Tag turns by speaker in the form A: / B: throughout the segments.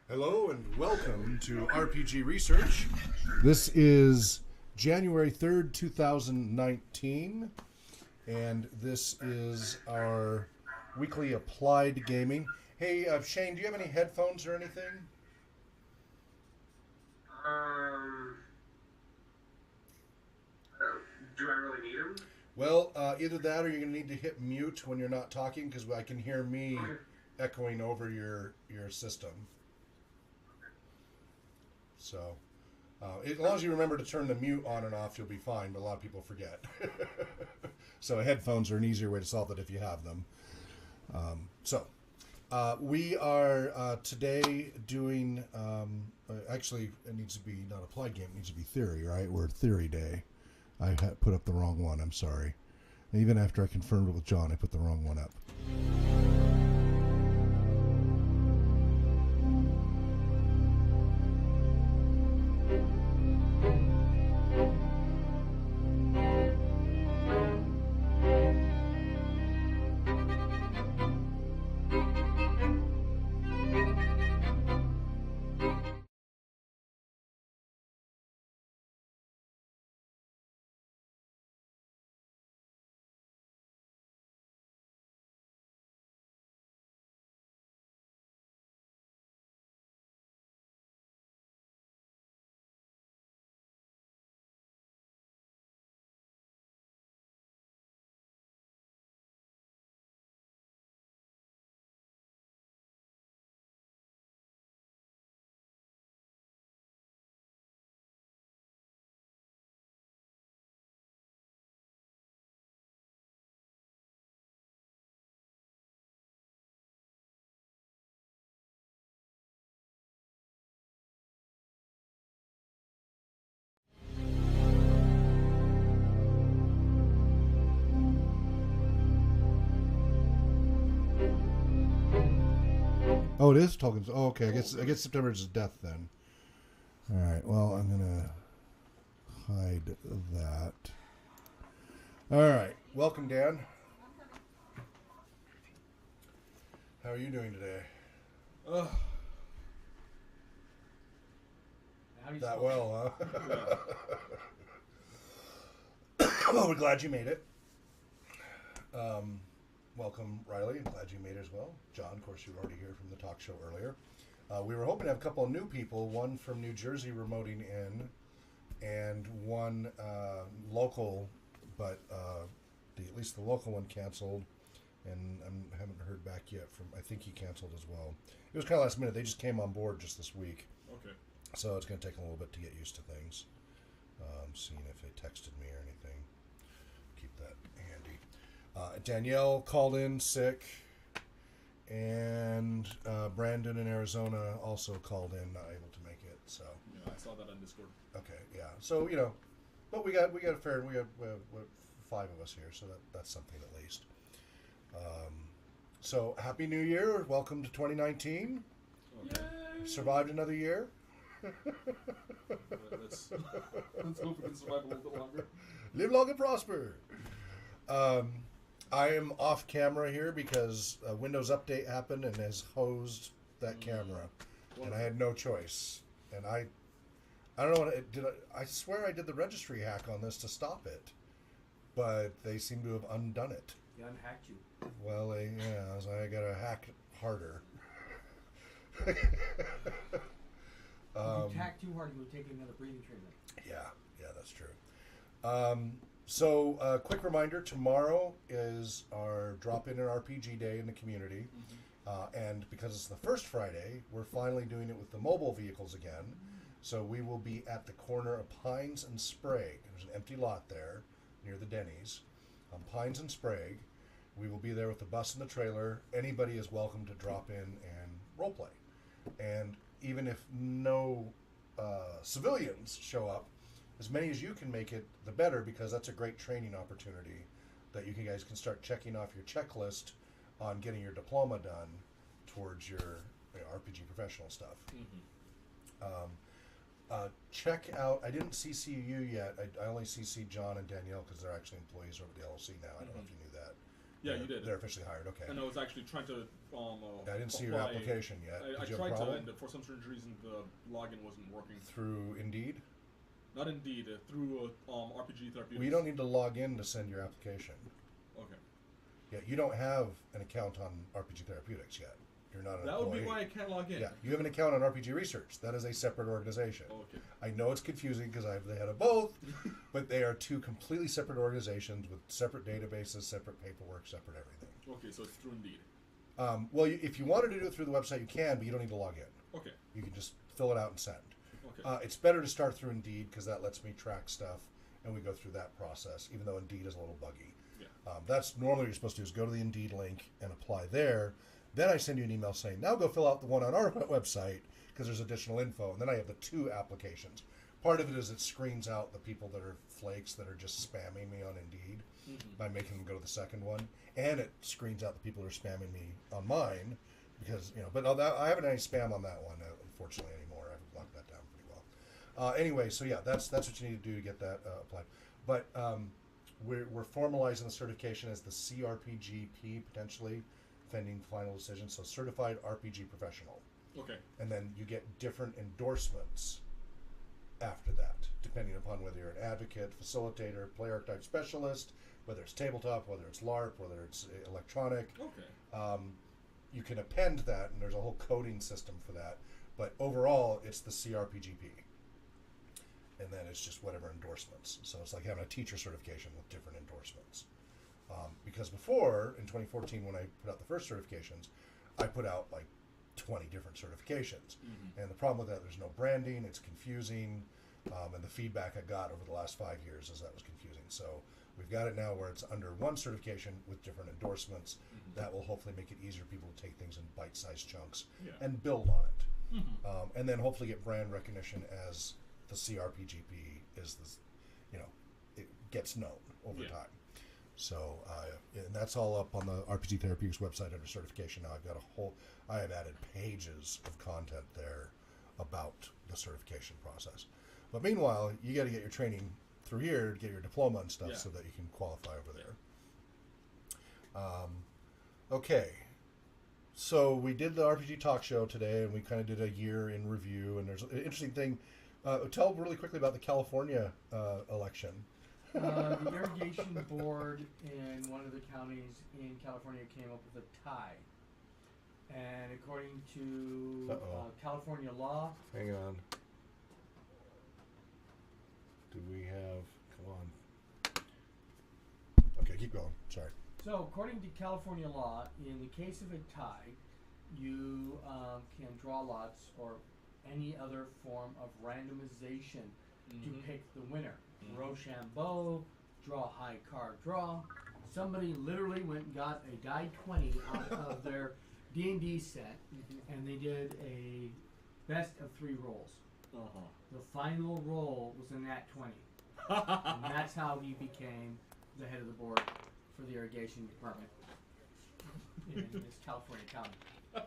A: Hello and welcome to RPG Research. This is January 3rd, 2019, and this is our weekly applied gaming. Hey, Shane, do you have any headphones or anything?
B: Do I really need them?
A: Well, either that or you're going to need to hit mute when you're not talking because I can hear me echoing over your system. So, as long as you remember to turn the mute on and off, you'll be fine, but a lot of people forget. So headphones are an easier way to solve it if you have them. We are today doing, actually, it needs to be not applied game, it needs to be theory, right? We're theory day. I put up the wrong one, I'm sorry. Even after I confirmed it with John, I put the wrong one up. Oh, it is Tolkien's. Oh, okay. I guess September is death then. All right. Well, I'm gonna hide that. All right. Welcome, Dan. How are you doing today? That well, huh? Well, we're glad you made it. Welcome, Riley. I'm glad you made it as well. John, of course, you were already here from the talk show earlier. We were hoping to have a couple of new people, one from New Jersey remoting in, and one local, but at least the local one canceled, and I haven't heard back yet from, I think he canceled as well. It was kind of last minute. They just came on board just this week.
C: Okay.
A: So it's going to take a little bit to get used to things. Seeing if they texted me or anything. Keep that handy. Danielle called in sick, and Brandon in Arizona also called in, not able to make it. So
C: yeah, I saw that on Discord.
A: okay, yeah. So but we got a fair. We got 5 of us here, so that's something at least. So happy New Year! Welcome to 2019.
C: Okay.
A: Survived another year.
C: Let's hope we can survive a little bit longer.
A: Live long and prosper. I am off camera here because a Windows update happened and has hosed that camera, and I had no choice. And I don't know what it did. I swear I did the registry hack on this to stop it, but they seem to have undone it.
D: They unhacked you.
A: Well, I was like, I gotta hack harder.
D: If you hack too hard, you would take another breathing treatment.
A: Yeah, that's true. So, quick reminder, tomorrow is our drop-in and RPG day in the community. And because it's the first Friday, we're finally doing it with the mobile vehicles again. So we will be at the corner of Pines and Sprague. There's an empty lot there near the Denny's on Pines and Sprague. We will be there with the bus and the trailer. Anybody is welcome to drop in and roleplay. And even if no civilians show up, as many as you can make it, the better, because that's a great training opportunity that you guys can start checking off your checklist on getting your diploma done towards your RPG professional stuff. Check out, I didn't CC you yet. I only CC John and Danielle because they're actually employees over the LLC now. I don't know if you knew that.
C: Yeah, you did.
A: They're officially hired. Okay.
C: And I was actually trying to
A: I didn't see your
C: apply.
A: application yet.
C: I
A: Did you have a
C: tried to,
A: problem?
C: and for some strange reason, the login wasn't working.
A: Through Indeed?
C: Not Indeed, through RPG Therapeutics.
A: Well, you don't need to log in to send your application.
C: Okay.
A: Yeah, you don't have an account on RPG Therapeutics yet. You're not an
C: That
A: employee.
C: would be why I can't log in.
A: Yeah, you have an account on RPG Research. That is a separate organization.
C: Oh, okay.
A: I know it's confusing because I've the head of both, but they are two completely separate organizations with separate databases, separate paperwork, separate everything.
C: Okay, so it's through Indeed.
A: Well, if you wanted to do it through the website, you can, but you don't need to log in.
C: Okay.
A: You can just fill it out and send.
C: Okay.
A: It's better to start through Indeed because that lets me track stuff, and we go through that process, even though Indeed is a little buggy.
C: Yeah.
A: That's normally what you're supposed to do is go to the Indeed link and apply there. Then I send you an email saying, now go fill out the one on our website because there's additional info. And then I have the 2 applications. Part of it is it screens out the people that are flakes that are just spamming me on Indeed by making them go to the second one. And it screens out the people who are spamming me on mine because, but I haven't had any spam on that one, unfortunately, anymore. I've locked that down pretty well. Anyway, so yeah, that's what you need to do to get that applied. But we're formalizing the certification as the CRPG potentially, pending final decision. So certified RPG professional.
C: Okay.
A: And then you get different endorsements after that, depending upon whether you're an advocate, facilitator, play archetype specialist, whether it's tabletop, whether it's LARP, whether it's electronic.
C: Okay.
A: You can append that, and there's a whole coding system for that. But overall, it's the CRPGP. And then it's just whatever endorsements. So it's like having a teacher certification with different endorsements. Because before, in 2014, when I put out the first certifications, I put out like 20 different certifications. And the problem with that, there's no branding, it's confusing, and the feedback I got over the last 5 years is that was confusing. So we've got it now where it's under one certification with different endorsements. That will hopefully make it easier for people to take things in bite-sized chunks and build on it. And then hopefully get brand recognition as the CRPGP is this, it gets known over time. So, and that's all up on the RPG Therapeutics website under certification. Now I have added pages of content there about the certification process. But meanwhile, you got to get your training through here to get your diploma and stuff so that you can qualify over there. Okay. So we did the RPG talk show today, and we kind of did a year in review, and there's an interesting thing. Tell really quickly about the California election.
D: The irrigation board in one of the counties in California came up with a tie. And according to California law...
A: Hang on. Do we have... Come on. Okay, keep going. Sorry.
D: So, according to California law, in the case of a tie, you can draw lots or any other form of randomization to pick the winner. Rochambeau, draw high card draw. Somebody literally went and got a die 20 out of their D&D set, and they did a best of 3 rolls. The final roll was a nat 20. And that's how he became the head of the board for the irrigation department in this California county.
B: How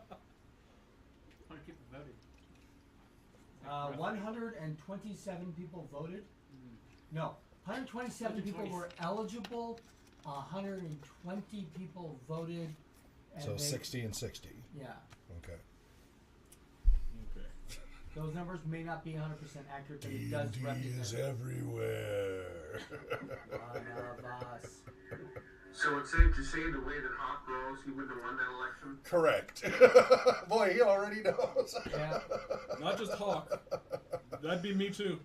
B: many people voted?
D: 127 people voted. No, 127 people were eligible. 120 people voted. And
A: So 60 and 60.
D: Yeah.
A: Okay.
C: Okay.
D: Those numbers may not be 100% accurate, but it does
A: D&D
D: represent
A: is everywhere.
D: one of us.
E: So it's safe to say the way that Hawk rolls, he would have won that election?
A: Correct. Boy, he already knows.
D: Yeah.
C: Not just Hawk. That'd be me too.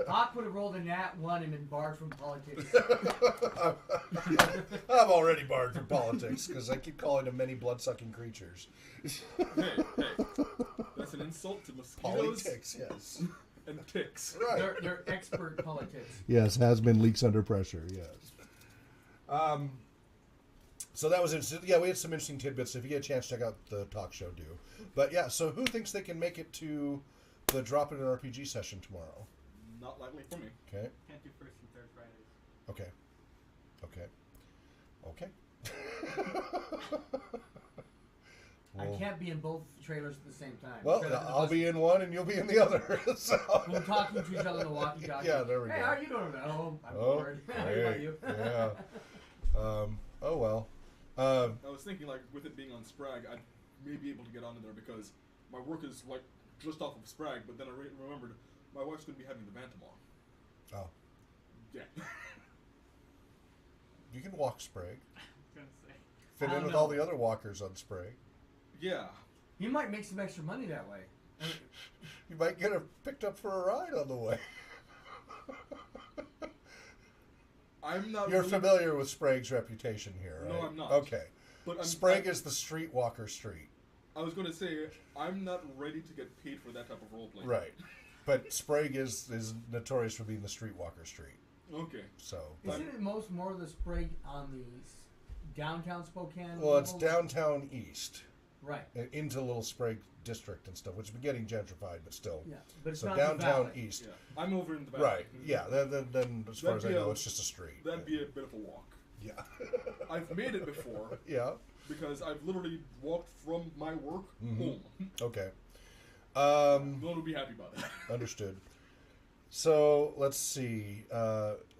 D: Hawk would have rolled a nat 1 and been barred from politics.
A: I'm already barred from politics because I keep calling them many blood-sucking creatures.
C: Hey, that's an insult to mosquitoes
A: Politics, yes.
C: and ticks.
A: Right.
D: They're expert politics.
A: Yes, has been leaks under pressure, yes. So that was interesting. Yeah, we had some interesting tidbits. If you get a chance, check out the talk show, do. But yeah, so who thinks they can make it to the Drop It in RPG session tomorrow?
C: Not likely for me.
A: Okay.
B: Can't do first and third Fridays.
A: Okay.
D: I can't be in both trailers at the same time.
A: Well,
D: Because
A: I'll be in one and you'll be in the other. So.
D: We're talking to each other in the walkie-talkie.
A: Yeah, there we
D: hey,
A: go.
D: how are you doing? Oh, I'm bored. How about
A: Great.
D: you?
A: Yeah. Oh well. Uh,
C: I was thinking, like, with it being on Sprag, I may be able to get onto there because my work is, like, just off of Sprag, but then I remembered my wife's going to be having the van tomorrow.
A: oh,
C: Yeah.
A: you can walk Sprague.
B: I was gonna say.
A: Fit
D: I
A: in
D: don't
A: with
D: know.
A: all the other walkers on Sprague.
C: Yeah.
D: You might make some extra money that way.
A: You might get her picked up for a ride on the way.
C: I'm not
A: You're
C: really-
A: familiar with Sprague's reputation here, right?
C: No, I'm not.
A: Okay.
C: But
A: Sprague is the streetwalker street.
C: I was going to say, I'm not ready to get paid for that type of roleplay.
A: Right. But Sprague is notorious for being the streetwalker street.
C: Okay.
A: So.
D: Isn't it more of the Sprague on the downtown Spokane?
A: Well, it's
D: level?
A: downtown east.
D: Right.
A: Into Little Sprague district and stuff, which has been getting gentrified, but still.
D: Yeah, but it's
A: So
D: not
A: downtown
D: the valley.
A: east.
C: Yeah. I'm over in the back.
A: Right. Yeah. Then as far as I
C: That'd be
A: know,
C: a-
A: it's just a street.
C: That'd be a bit of a walk.
A: Yeah.
C: I've made it before
A: Yeah.
C: because I've literally walked from my work home.
A: Okay.
C: No one would be happy about that.
A: Understood. So let's see.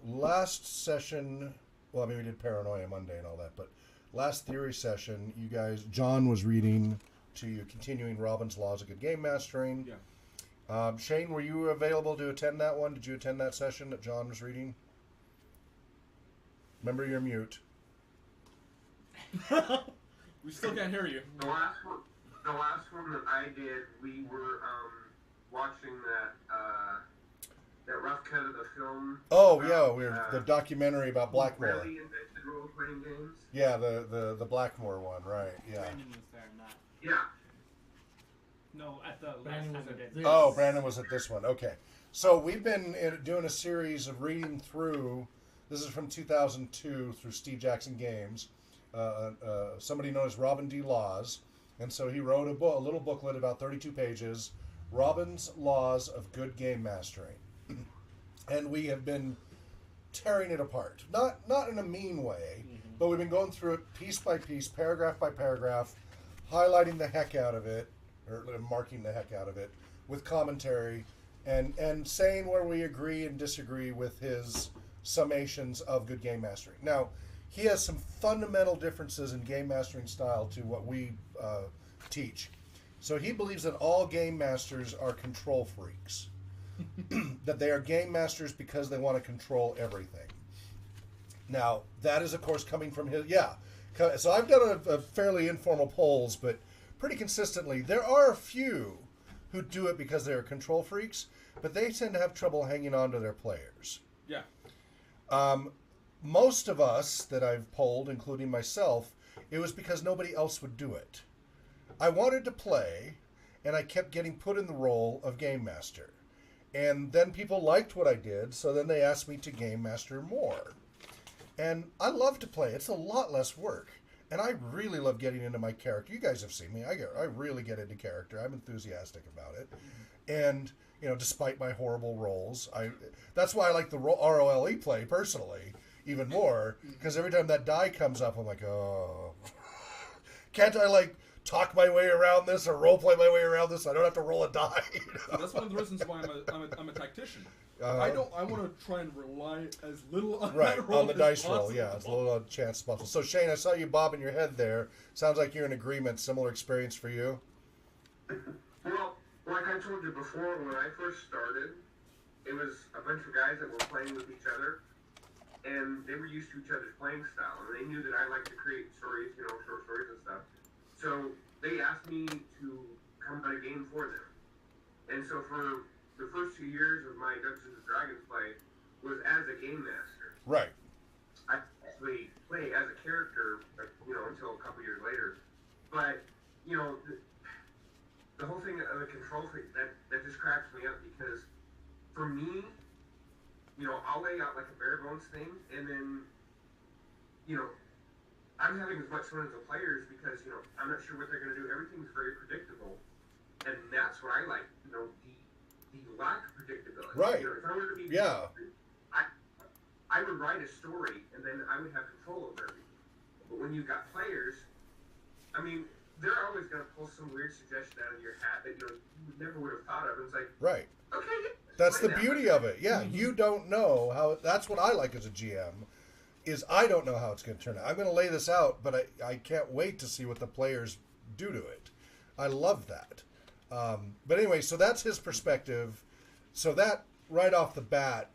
A: Last session, well, I mean, we did Paranoia Monday and all that, but last theory session, you guys, John was reading to you, continuing Robin's Laws of Good Game Mastering.
C: Yeah.
A: Shane, were you available to attend that one? Did you attend that session that John was reading? Remember, you're mute.
C: We still can't hear you.
E: The last one that I did, we were watching that rough cut of the film.
A: Oh yeah, we're the documentary about Blackmore.
E: Really invented role-playing games.
A: Yeah, the Blackmore one, right? Yeah.
B: Brandon was there, not.
E: Yeah.
B: No, at the last
D: Brandon
B: time
D: was
B: we
D: at
B: did.
D: this.
A: Oh, Brandon was at this one. Okay. So we've been doing a series of reading through. This is from 2002 through Steve Jackson Games. Somebody known as Robin D. Laws. And so he wrote a little booklet about 32 pages, Robin's Laws of Good Game Mastering. And we have been tearing it apart. Not in a mean way, but we've been going through it piece by piece, paragraph by paragraph, highlighting the heck out of it, or marking the heck out of it, with commentary, and saying where we agree and disagree with his summations of good game mastering. Now, he has some fundamental differences in game mastering style to what we teach. So he believes that all game masters are control freaks. That they are game masters because they want to control everything. Now, that is, of course, coming from his... Yeah. So I've done a fairly informal polls, but pretty consistently, there are a few who do it because they're control freaks, but they tend to have trouble hanging on to their players.
C: Yeah.
A: Most of us that I've polled, including myself, it was because nobody else would do it. I wanted to play, and I kept getting put in the role of game master. And then people liked what I did, so then they asked me to game master more. And I love to play. It's a lot less work. And I really love getting into my character. You guys have seen me. I really get into character. I'm enthusiastic about it. And, despite my horrible rolls, that's why I like the ROLE play, personally, even more. Because every time that die comes up, I'm like, oh. Can't I, talk my way around this or roleplay my way around this? I don't have to roll a die.
C: That's one of the reasons why I'm a tactician.
A: Uh-huh.
C: I want to try and rely as little on
A: Right,
C: that roll
A: on the
C: as
A: dice roll,
C: possible.
A: yeah, it's a little chance possible. So Shane, I saw you bobbing your head there. Sounds like you're in agreement. Similar experience for you?
E: Well, like I told you before, when I first started, it was a bunch of guys that were playing with each other, and they were used to each other's playing style, and they knew that I like to create stories, short stories and stuff. So they asked me to come run a game for them. And so for the first 2 years of my Dungeons and Dragons play was as a game master.
A: Right.
E: I actually play as a character, until a couple years later. But, the whole thing of the control freak, that just cracks me up because for me, I'll lay out like a bare bones thing and then, I'm having as much fun as the players because, I'm not sure what they're going to do. Everything's very predictable. And that's what I like, the lack of predictability.
A: Right.
E: If I were to be...
A: Yeah.
E: I would write a story, and then I would have control over everything. But when you've got players, they're always going to pull some weird suggestion out of your hat that, you never would have thought of. And it's like,
A: Right.
E: okay,
A: That's
E: play
A: the
E: that.
A: beauty of it. Yeah, you don't know how... That's what I like as a GM, is I don't know how it's going to turn out. I'm going to lay this out, but I can't wait to see what the players do to it. I love that. But anyway, so that's his perspective. So that right off the bat,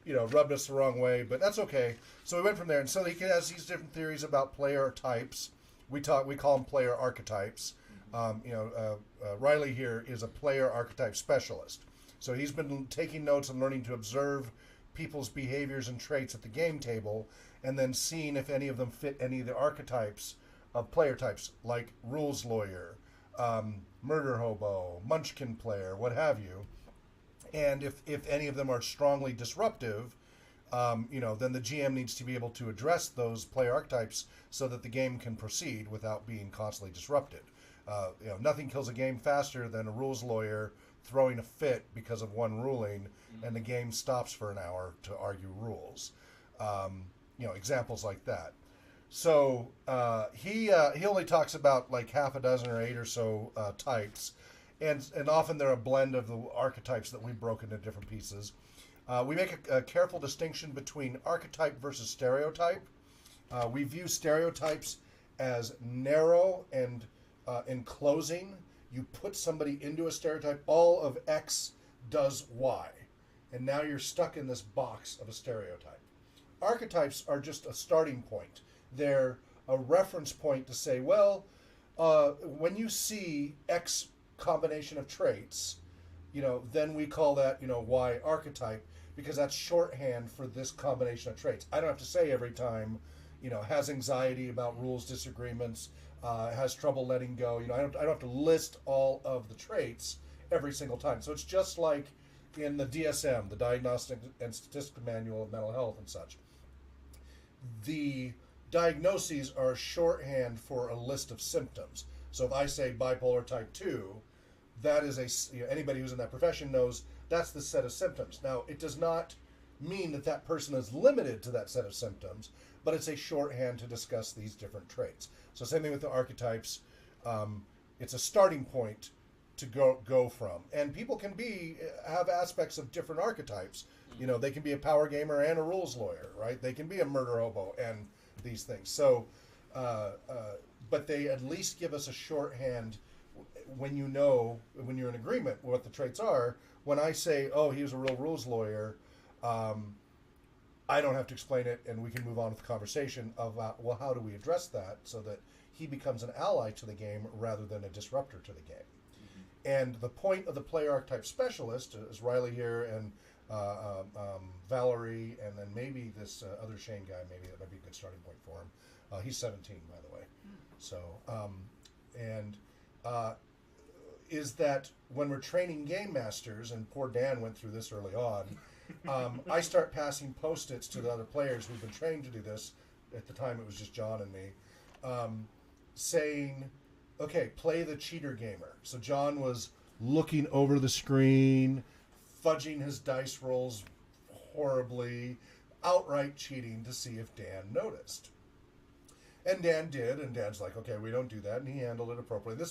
A: rubbed us the wrong way, but that's okay. So we went from there, and so he has these different theories about player types. We call them player archetypes. Riley here is a player archetype specialist. So he's been taking notes and learning to observe people's behaviors and traits at the game table, and then seeing if any of them fit any of the archetypes of player types, like rules lawyer, murder hobo, munchkin player, what have you. And if any of them are strongly disruptive, then the GM needs to be able to address those player archetypes so that the game can proceed without being constantly disrupted. Nothing kills a game faster than a rules lawyer throwing a fit because of one ruling, and the game stops for an hour to argue rules. Examples like that. So he only talks about like half a dozen or 8 or so types, and often they're a blend of the archetypes that we broke into different pieces. We make a careful distinction between archetype versus stereotype. We view stereotypes as narrow and enclosing. You put somebody into a stereotype, all of X does Y, and now you're stuck in this box of a stereotype. Archetypes are just a starting point. They're a reference point to say, well, when you see X combination of traits, then we call that, Y archetype, because that's shorthand for this combination of traits. I don't have to say every time, has anxiety about rules disagreements, has trouble letting go. I don't have to list all of the traits every single time. So it's just like in the DSM, the Diagnostic and Statistical Manual of Mental Health and such. The diagnoses are shorthand for a list of symptoms. So if I say bipolar type 2, that is anybody who's in that profession knows that's the set of symptoms. Now, it does not mean that person is limited to that set of symptoms, but it's a shorthand to discuss these different traits. So same thing with the archetypes. It's a starting point to go from. And people can have aspects of different archetypes. They can be a power gamer and a rules lawyer, right? They can be a murder hobo and these things. So, but they at least give us a shorthand when you're in agreement with what the traits are. When I say, oh, he was a real rules lawyer, I don't have to explain it, and we can move on with the conversation about, well, how do we address that so that he becomes an ally to the game rather than a disruptor to the game? Mm-hmm. And the point of the player archetype specialist is Riley here and Valerie, and then maybe this other Shane guy, maybe that might be a good starting point for him. He's 17, by the way. So, is that when we're training game masters, and poor Dan went through this early on, I start passing Post-its to the other players who've been trained to do this. At the time, it was just John and me, saying, okay, play the cheater gamer. So John was looking over the screen, fudging his dice rolls horribly, outright cheating to see if Dan noticed. And Dan did, and Dan's like, okay, we don't do that, and he handled it appropriately.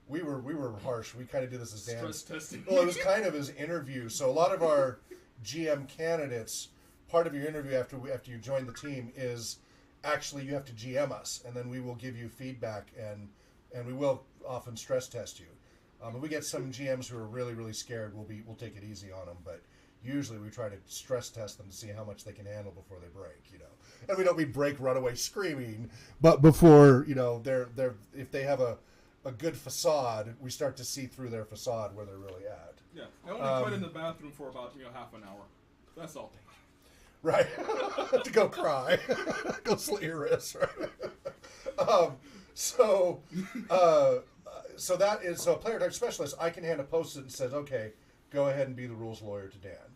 A: We were harsh. We kind of did this as Dan's
C: stress testing.
A: Well, it was kind of his interview. So a lot of our GM candidates, part of your interview after you join the team is actually you have to GM us, and then we will give you feedback, and we will often stress test you. If we get some GMs who are really, really scared, we'll take it easy on them, but usually we try to stress test them to see how much they can handle before they break, And we don't mean break, run away screaming, but before, they're if they have a good facade, we start to see through their facade where they're really at.
C: Yeah, I only quit in the bathroom for about half an hour. That's all.
A: Right. To go cry. Go slit your wrists, right? So a player type specialist, I can hand a post-it and says, okay, go ahead and be the rules lawyer to Dan,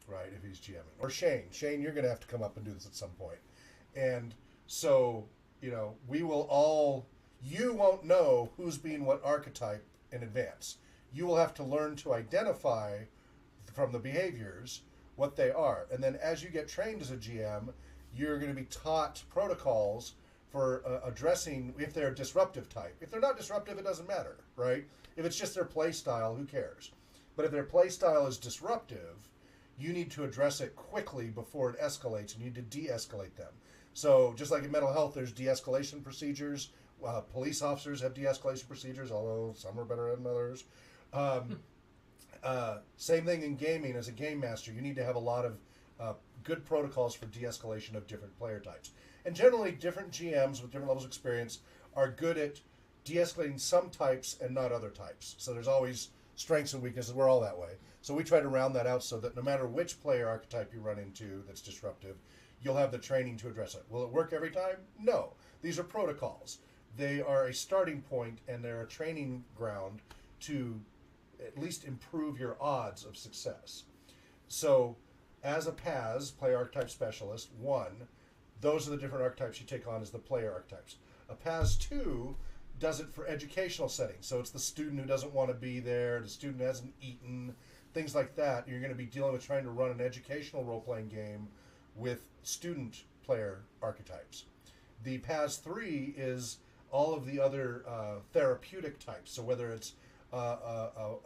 A: right, if he's GMing. Or Shane, you're going to have to come up and do this at some point. And so, we will all, you won't know who's being what archetype in advance. You will have to learn to identify from the behaviors what they are. And then as you get trained as a GM, you're going to be taught protocols for addressing if they're a disruptive type. If they're not disruptive, it doesn't matter, right? If it's just their play style, who cares? But if their play style is disruptive, you need to address it quickly before it escalates, and you need to de-escalate them. So just like in mental health, there's de-escalation procedures. Police officers have de-escalation procedures, although some are better than others. Same thing in gaming. As a game master, you need to have a lot of good protocols for de-escalation of different player types. And generally, different GMs with different levels of experience are good at de-escalating some types and not other types. So there's always strengths and weaknesses. We're all that way. So we try to round that out so that no matter which player archetype you run into that's disruptive, you'll have the training to address it. Will it work every time? No. These are protocols. They are a starting point and they're a training ground to at least improve your odds of success. So as a PAS, player archetype specialist, 1, those are the different archetypes you take on as the player archetypes. A PAS 2 does it for educational settings. So it's the student who doesn't want to be there, the student who hasn't eaten, things like that. You're going to be dealing with trying to run an educational role-playing game with student player archetypes. The PAS 3 is all of the other therapeutic types. So whether it's a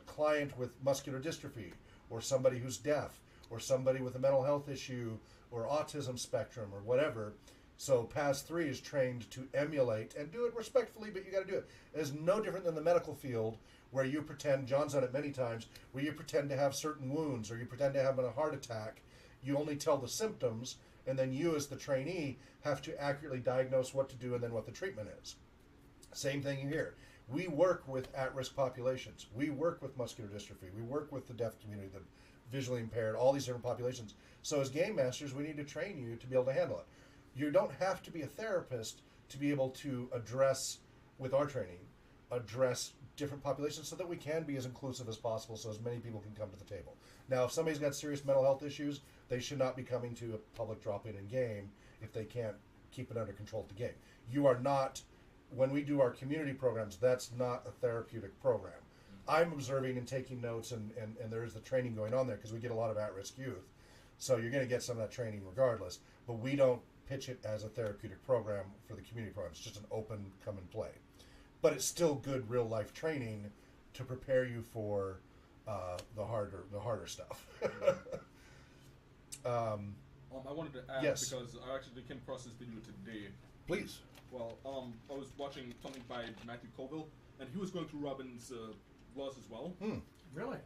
A: client with muscular dystrophy, or somebody who's deaf, or somebody with a mental health issue, or autism spectrum, or whatever. So PAS 3 is trained to emulate and do it respectfully, but you got to do it. It's no different than the medical field, where you pretend, John's done it many times, where you pretend to have certain wounds, or you pretend to have a heart attack. You only tell the symptoms, and then you as the trainee have to accurately diagnose what to do and then what the treatment is. Same thing here. We work with at-risk populations. We work with muscular dystrophy. We work with the deaf community, the visually impaired, all these different populations. So as game masters, we need to train you to be able to handle it. You don't have to be a therapist to be able to address, with our training, address different populations so that we can be as inclusive as possible so as many people can come to the table. Now, if somebody's got serious mental health issues, they should not be coming to a public drop-in and game if they can't keep it under control at the game. You are not, when we do our community programs, that's not a therapeutic program. I'm observing and taking notes, and there is the training going on there because we get a lot of at-risk youth. So you're going to get some of that training regardless, but we don't pitch it as a therapeutic program for the community program. It's just an open come and play. But it's still good real-life training to prepare you for the harder stuff.
C: I wanted to add,
A: yes.
C: because I actually came across this video today.
A: Please.
C: Well, I was watching something by Matthew Colville, and he was going through Robin's laws as well.
D: Really?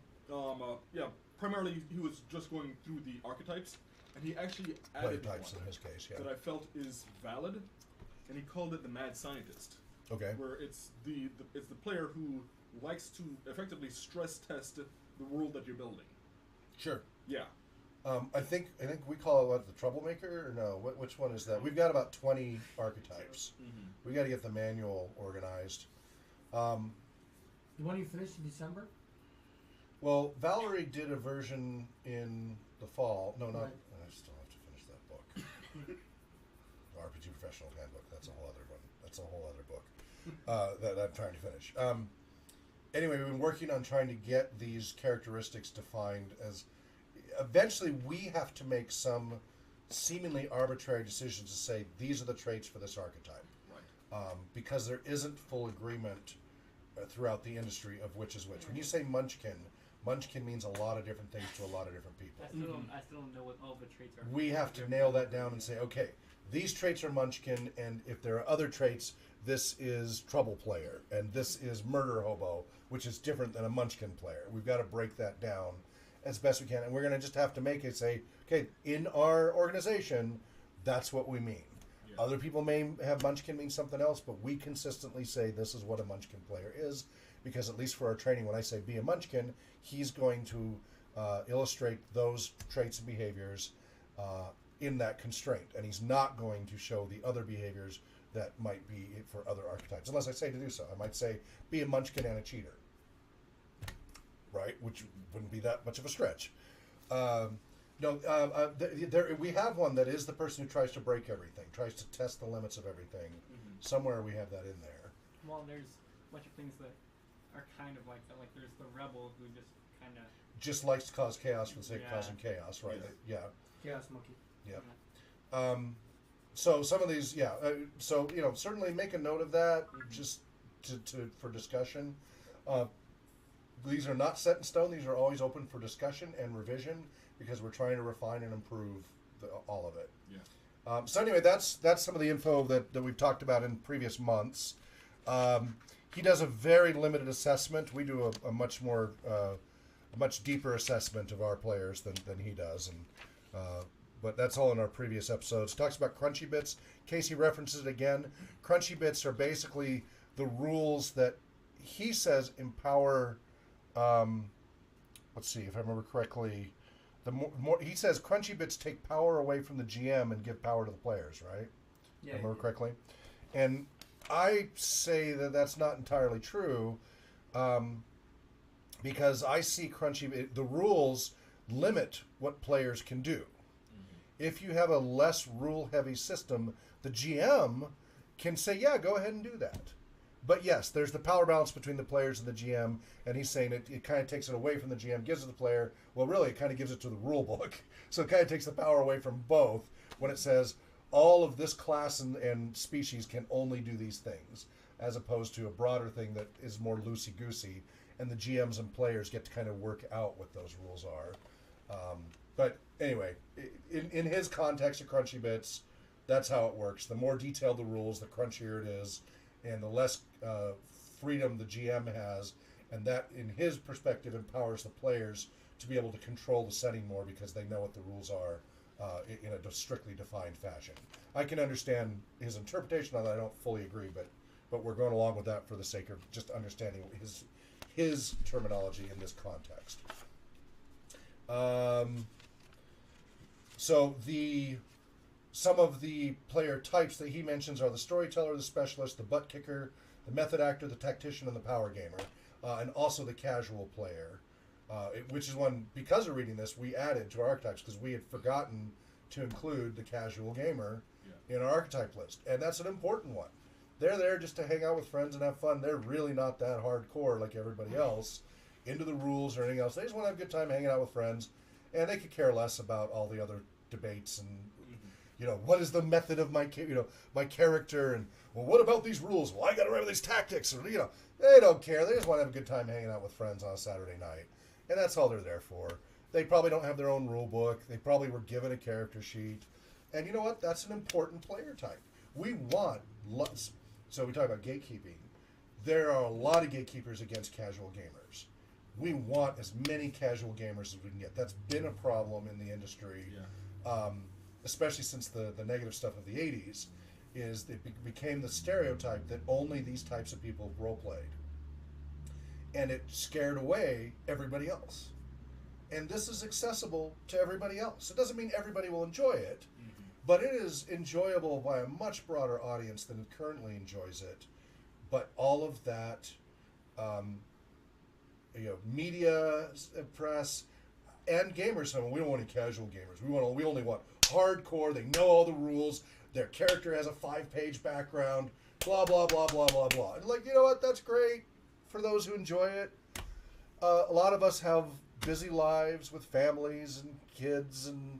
C: Yeah, primarily he was just going through the archetypes, and he actually added
A: Types
C: one
A: in his case, yeah.
C: that I felt is valid, and he called it the mad scientist.
A: Okay.
C: Where it's the player who likes to effectively stress test the world that you're building.
A: Sure.
C: Yeah.
A: I think we call it what, the troublemaker, or no? Which one is that? We've got about 20 archetypes.
C: Mm-hmm.
A: We got to get the manual organized.
D: The one you finished in December?
A: Well, Valerie did a version in the fall. No, not.
D: Right.
A: I still have to finish that book. RPG Professional Handbook. That's a whole other one. That's a whole other book that I'm trying to finish. Anyway, we've been working on trying to get these characteristics defined as. Eventually, we have to make some seemingly arbitrary decisions to say these are the traits for this archetype,
C: Right.
A: because there isn't full agreement throughout the industry of which is which. When you say munchkin means a lot of different things to a lot of different people.
B: I still don't know what all the traits are.
A: We have to nail that down and say, okay, these traits are munchkin, and if there are other traits, this is trouble player, and this is murder hobo, which is different than a munchkin player. We've got to break that down as best we can, and we're going to just have to make it say, okay, in our organization, that's what we mean.
C: Yeah.
A: Other people may have munchkin mean something else, but we consistently say this is what a munchkin player is, because at least for our training, when I say be a munchkin, he's going to illustrate those traits and behaviors in that constraint, and he's not going to show the other behaviors that might be for other archetypes, unless I say to do so. I might say, be a munchkin and a cheater. Right, which wouldn't be that much of a stretch. We have one that is the person who tries to break everything, tries to test the limits of everything.
C: Mm-hmm.
A: Somewhere we have that in there.
B: Well, there's a bunch of things that are kind of like that. Like there's the rebel who just kind of
A: Just likes to cause chaos for the sake of
B: Yeah.
A: causing chaos, right?
C: Yes.
A: Yeah.
D: Chaos Monkey.
A: Yeah. So some of these, so certainly make a note of that, just to for discussion. These are not set in stone. These are always open for discussion and revision because we're trying to refine and improve all of it.
C: Yeah.
A: So anyway, that's some of the info that we've talked about in previous months. He does a very limited assessment. We do a much more, a much deeper assessment of our players than he does, and but that's all in our previous episodes. Talks about crunchy bits. Casey references it again. Crunchy bits are basically the rules that he says empower. Let's see if I remember correctly. The more he says, crunchy bits take power away from the GM and give power to the players. Right?
D: Yeah,
A: If I remember correctly. And I say that that's not entirely true, because I see the rules limit what players can do. If you have a less rule-heavy system, the GM can say, yeah, go ahead and do that. But yes, there's the power balance between the players and the GM, and he's saying it kind of takes it away from the GM, gives it to the player. Well, really, it kind of gives it to the rule book. So it kind of takes the power away from both when it says all of this class and species can only do these things, as opposed to a broader thing that is more loosey-goosey, and the GMs and players get to kind of work out what those rules are. But anyway, in his context of crunchy bits, that's how it works. The more detailed the rules, the crunchier it is, and the less freedom the GM has, and that, in his perspective, empowers the players to be able to control the setting more because they know what the rules are in a strictly defined fashion. I can understand his interpretation of that. I don't fully agree, but we're going along with that for the sake of just understanding his terminology in this context. So some of the player types that he mentions are the storyteller, the specialist, the butt kicker, the method actor, the tactician, and the power gamer, and also the casual player, which is one, because of reading this, we added to our archetypes because we had forgotten to include the casual gamer in our archetype list, and that's an important one. They're there just to hang out with friends and have fun. They're really not that hardcore like everybody else into the rules or anything else. They just want to have a good time hanging out with friends, and they could care less about all the other debates and what is the method of my character, and well, what about these rules? Well, I got to remember these tactics, or they don't care. They just want to have a good time hanging out with friends on a Saturday night, and that's all they're there for. They probably don't have their own rule book. They probably were given a character sheet, and you know what? That's an important player type. We want lots. So we talk about gatekeeping. There are a lot of gatekeepers against casual gamers. We want as many casual gamers as we can get. That's been a problem in the industry. Especially since the negative stuff of the 80s, is it became the stereotype that only these types of people role-played. And it scared away everybody else. And this is accessible to everybody else. It doesn't mean everybody will enjoy it, but it is enjoyable by a much broader audience than currently enjoys it. But all of that, media, press, and gamers, we don't want any casual gamers. We only want hardcore. They know all the rules. Their character has a 5-page background. Blah blah blah blah blah blah. And you know what? That's great for those who enjoy it. A lot of us have busy lives with families and kids and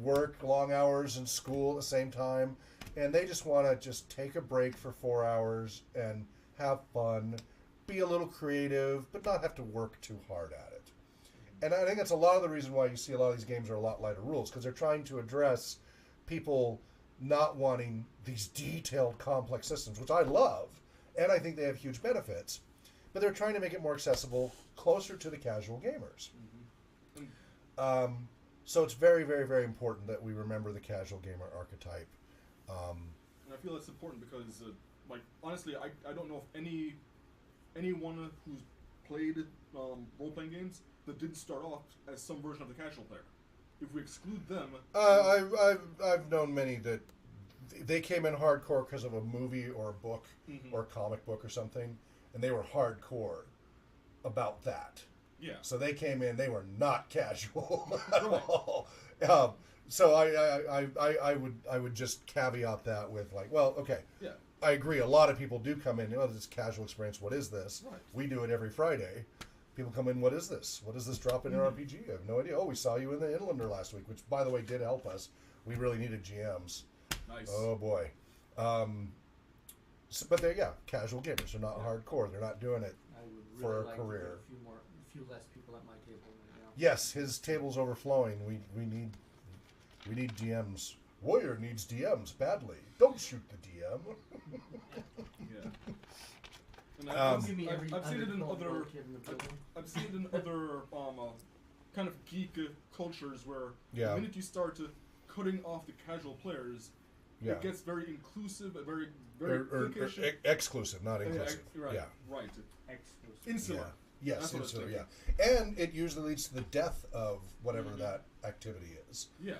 A: work, long hours, and school at the same time, and they just want to take a break for 4 hours and have fun, be a little creative, but not have to work too hard at it. And I think that's a lot of the reason why you see a lot of these games are a lot lighter rules, because they're trying to address people not wanting these detailed, complex systems, which I love, and I think they have huge benefits. But they're trying to make it more accessible, closer to the casual gamers. So it's very, very, very important that we remember the casual gamer archetype.
C: And I feel that's important because, honestly, I don't know if anyone who's played role-playing games that didn't start off as some version of the casual player. If we exclude them...
A: I've known many that they came in hardcore because of a movie or a book or a comic book or something, and they were hardcore about that.
C: Yeah.
A: So they came in, they were not casual at all. So I would just caveat that with okay. Yeah. I agree. A lot of people do come in. This is casual experience. What is this? Right. We do it every Friday. People come in. What is this? What is this drop in RPG? I have no idea. Oh, we saw you in the Inlander last week, which, by the way, did help us. We really needed GMs.
C: Nice.
A: Oh boy. But they're casual gamers. They're not hardcore. They're not doing it for a career.
D: A few less people at my table right now.
A: Yes, his table's overflowing. We need GMs Warrior needs DMs badly. Don't shoot the DM.
C: Yeah. And
A: Um,
D: Give me every
C: I've seen it in
D: other
C: other.
D: kid in the building.
C: I've seen it in other kind of geek cultures where
A: Yeah.
C: the minute you start cutting off the casual players,
A: Yeah.
C: it gets very inclusive, very
A: Or
C: cliquish.
A: exclusive, not inclusive.
C: Right.
A: Yeah.
C: Right.
D: Exclusive.
C: Insular.
A: Yeah. Yes,
C: That's what I was
A: insular, yeah.
C: thinking.
A: And it usually leads to the death of whatever that activity is.
C: Yeah.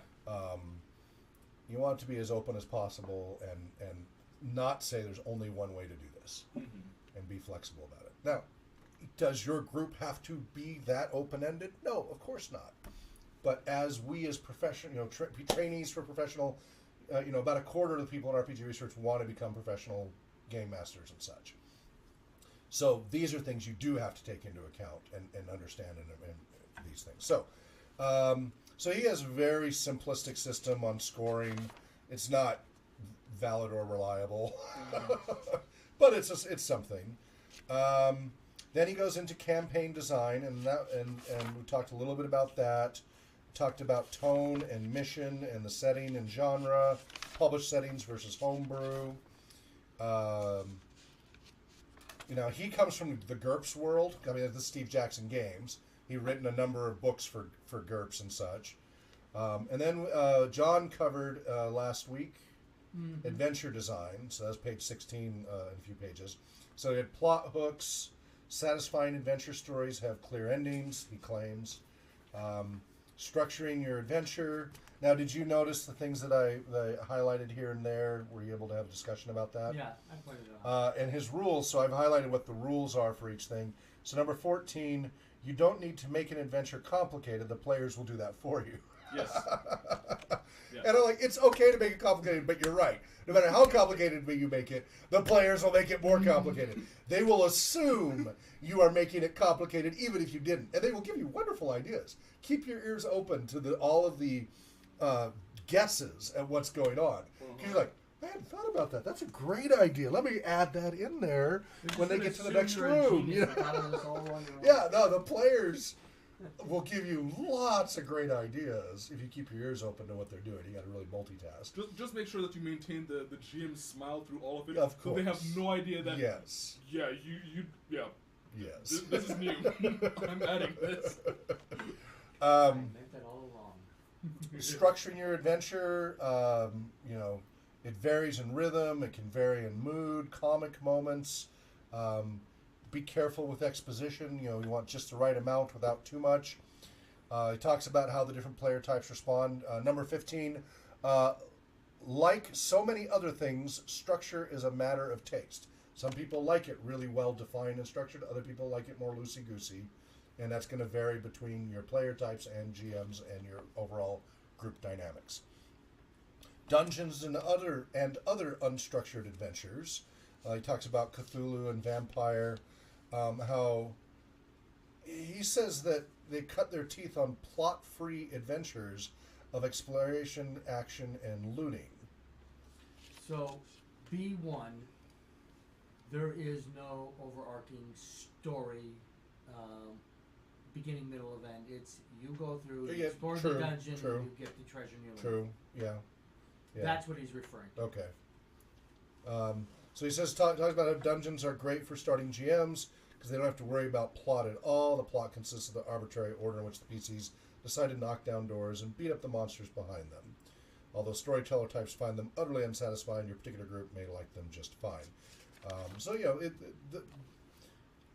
A: You want it to be as open as possible and not say there's only one way to do this and be flexible about it. Now, does your group have to be that open-ended? No, of course not. But as we as professional, trainees for professional, about a quarter of the people in RPG research want to become professional game masters and such. So these are things you do have to take into account and understand in these things. So, so he has a very simplistic system on scoring. It's not valid or reliable, but it's something. Then he goes into campaign design, and we talked a little bit about that. Talked about tone and mission and the setting and genre, published settings versus homebrew. He comes from the GURPS world. I mean, this is Steve Jackson Games. He's written a number of books for GURPS and such. And then John covered last week adventure design. So that's page 16 in a few pages. So he had plot hooks. Satisfying adventure stories have clear endings, he claims. Structuring your adventure. Now, did you notice the things that I highlighted here and there? Were you able to have a discussion about that?
D: Yeah, I pointed it out.
A: And his rules, so I've highlighted what the rules are for each thing. So number 14, you don't need to make an adventure complicated. The players will do that for you.
C: Yes. Yeah.
A: And I'm like, it's okay to make it complicated, but you're right. No matter how complicated you make it, the players will make it more complicated. They will assume you are making it complicated, even if you didn't. And they will give you wonderful ideas. Keep your ears open to all of the guesses at what's going on. You're like, I hadn't thought about that. That's a great idea. Let me add that in there when they get to the next room. Yeah, no, the players will give you lots of great ideas if you keep your ears open to what they're doing. You got to really multitask.
C: Just make sure that you maintain the GM's smile through all of it.
A: Of
C: so they have
A: course.
C: no idea that.
A: Yes.
C: Yeah, yeah.
A: Yes.
C: This is new. I'm adding this.
D: I meant that all along.
A: Structuring your adventure, it varies in rhythm. It can vary in mood, comic moments. Be careful with exposition. You want just the right amount without too much. He talks about how the different player types respond. Number 15, like so many other things, structure is a matter of taste. Some people like it really well defined and structured. Other people like it more loosey-goosey. And that's going to vary between your player types and GMs and your overall group dynamics. Dungeons and other unstructured adventures. He talks about Cthulhu and Vampire. How he says that they cut their teeth on plot-free adventures of exploration, action, and looting.
D: So, B1, there is no overarching story, beginning, middle, of end. It's you go through, you explore the dungeon, and you get the treasure in your life.
A: True, yeah.
D: That's what he's referring to.
A: Okay. So he says, talks about how dungeons are great for starting GMs because they don't have to worry about plot at all. The plot consists of the arbitrary order in which the PCs decide to knock down doors and beat up the monsters behind them. Although storyteller types find them utterly unsatisfying, your particular group may like them just fine.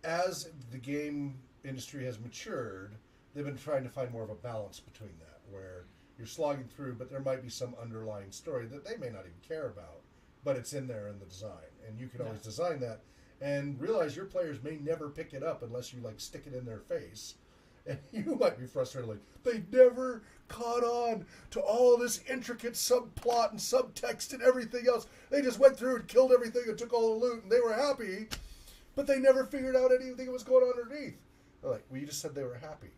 A: As the game industry has matured, they've been trying to find more of a balance between that, where you're slogging through, but there might be some underlying story that they may not even care about, but it's in there in the design, and you can always design that and realize your players may never pick it up unless you stick it in their face, and you might be frustrated they never caught on to all this intricate subplot and subtext and everything else. They just went through and killed everything and took all the loot and they were happy, but they never figured out anything that was going on underneath. They're like, well, you just said they were happy.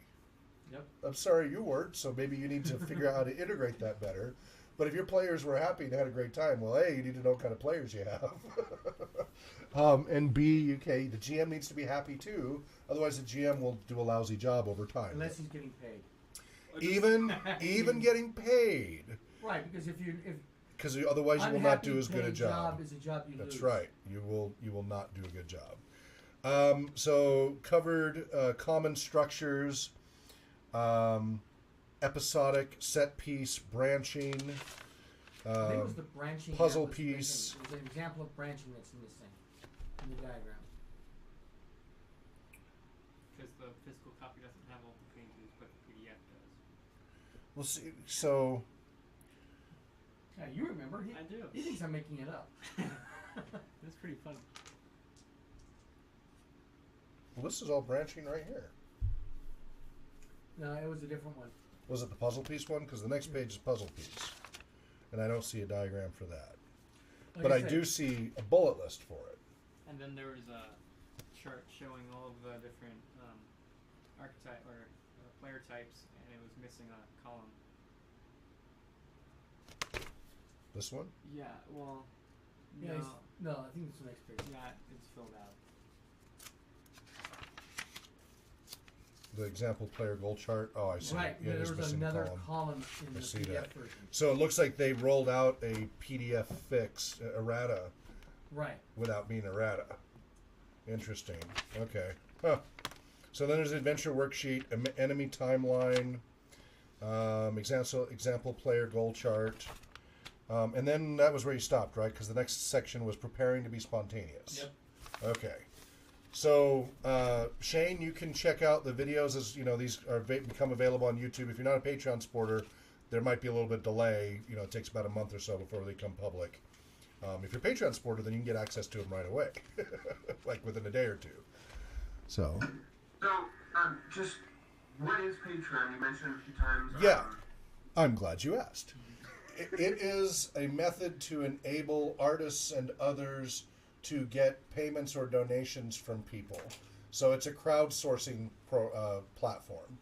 D: Yep.
A: I'm sorry you weren't, so maybe you need to figure out how to integrate that better. But if your players were happy and had a great time, well, A, you need to know what kind of players you have. And B, the GM needs to be happy too. Otherwise, the GM will do a lousy job over time.
D: Unless he's getting paid.
A: Even getting paid.
D: Right, because if
A: because otherwise you will not do as good a
D: unhappy
A: job.
D: is a job you
A: That's
D: lose.
A: right. You will not do a good job. So covered common structures, episodic, set piece, branching,
D: I think it was the branching
A: puzzle
D: that was
A: piece.
D: missing. There's an example of branching that's missing in the diagram.
B: Because the physical copy doesn't have all the pages, but the PDF does.
A: We'll see. So
D: Yeah, you remember.
B: I do.
D: He thinks I'm making it up.
B: That's pretty fun.
A: well, this is all branching right here.
D: No, it was a different one.
A: Was it the puzzle piece one? Because the next page is puzzle piece, and I don't see a diagram for that.
D: Like
A: But I
D: said,
A: do see a bullet list for it.
B: And then there was a chart showing all of the different archetype or player types, and it was missing a column.
A: This one?
B: Yeah, well,
D: Yeah,
B: no,
D: no, I think it's the next page.
B: yeah, it's filled out.
A: The example player goal chart. Oh, I see.
D: Right,
A: Yeah,
D: there
A: it is
D: was
A: missing
D: another
A: column.
D: column in
A: I
D: the
A: see
D: PDF
A: that.
D: version.
A: So it looks like they rolled out a PDF fix errata
D: Right.
A: without being errata. Interesting. Okay. Huh. So then there's an adventure worksheet, enemy timeline, example player goal chart, and then that was where you stopped, right? Because the next section was preparing to be spontaneous.
D: Yep.
A: Okay. So Shane, you can check out the videos as you know these are become available on YouTube. If you're not a Patreon supporter, there might be a little bit delay. You know, it takes about a month or so before they become public. If you're a Patreon supporter, then you can get access to them right away, like within a day or two. So.
E: So, just what is Patreon? You mentioned a few times.
A: Yeah, I'm glad you asked. It is a method to enable artists and others to get payments or donations from people. So it's a crowdsourcing platform.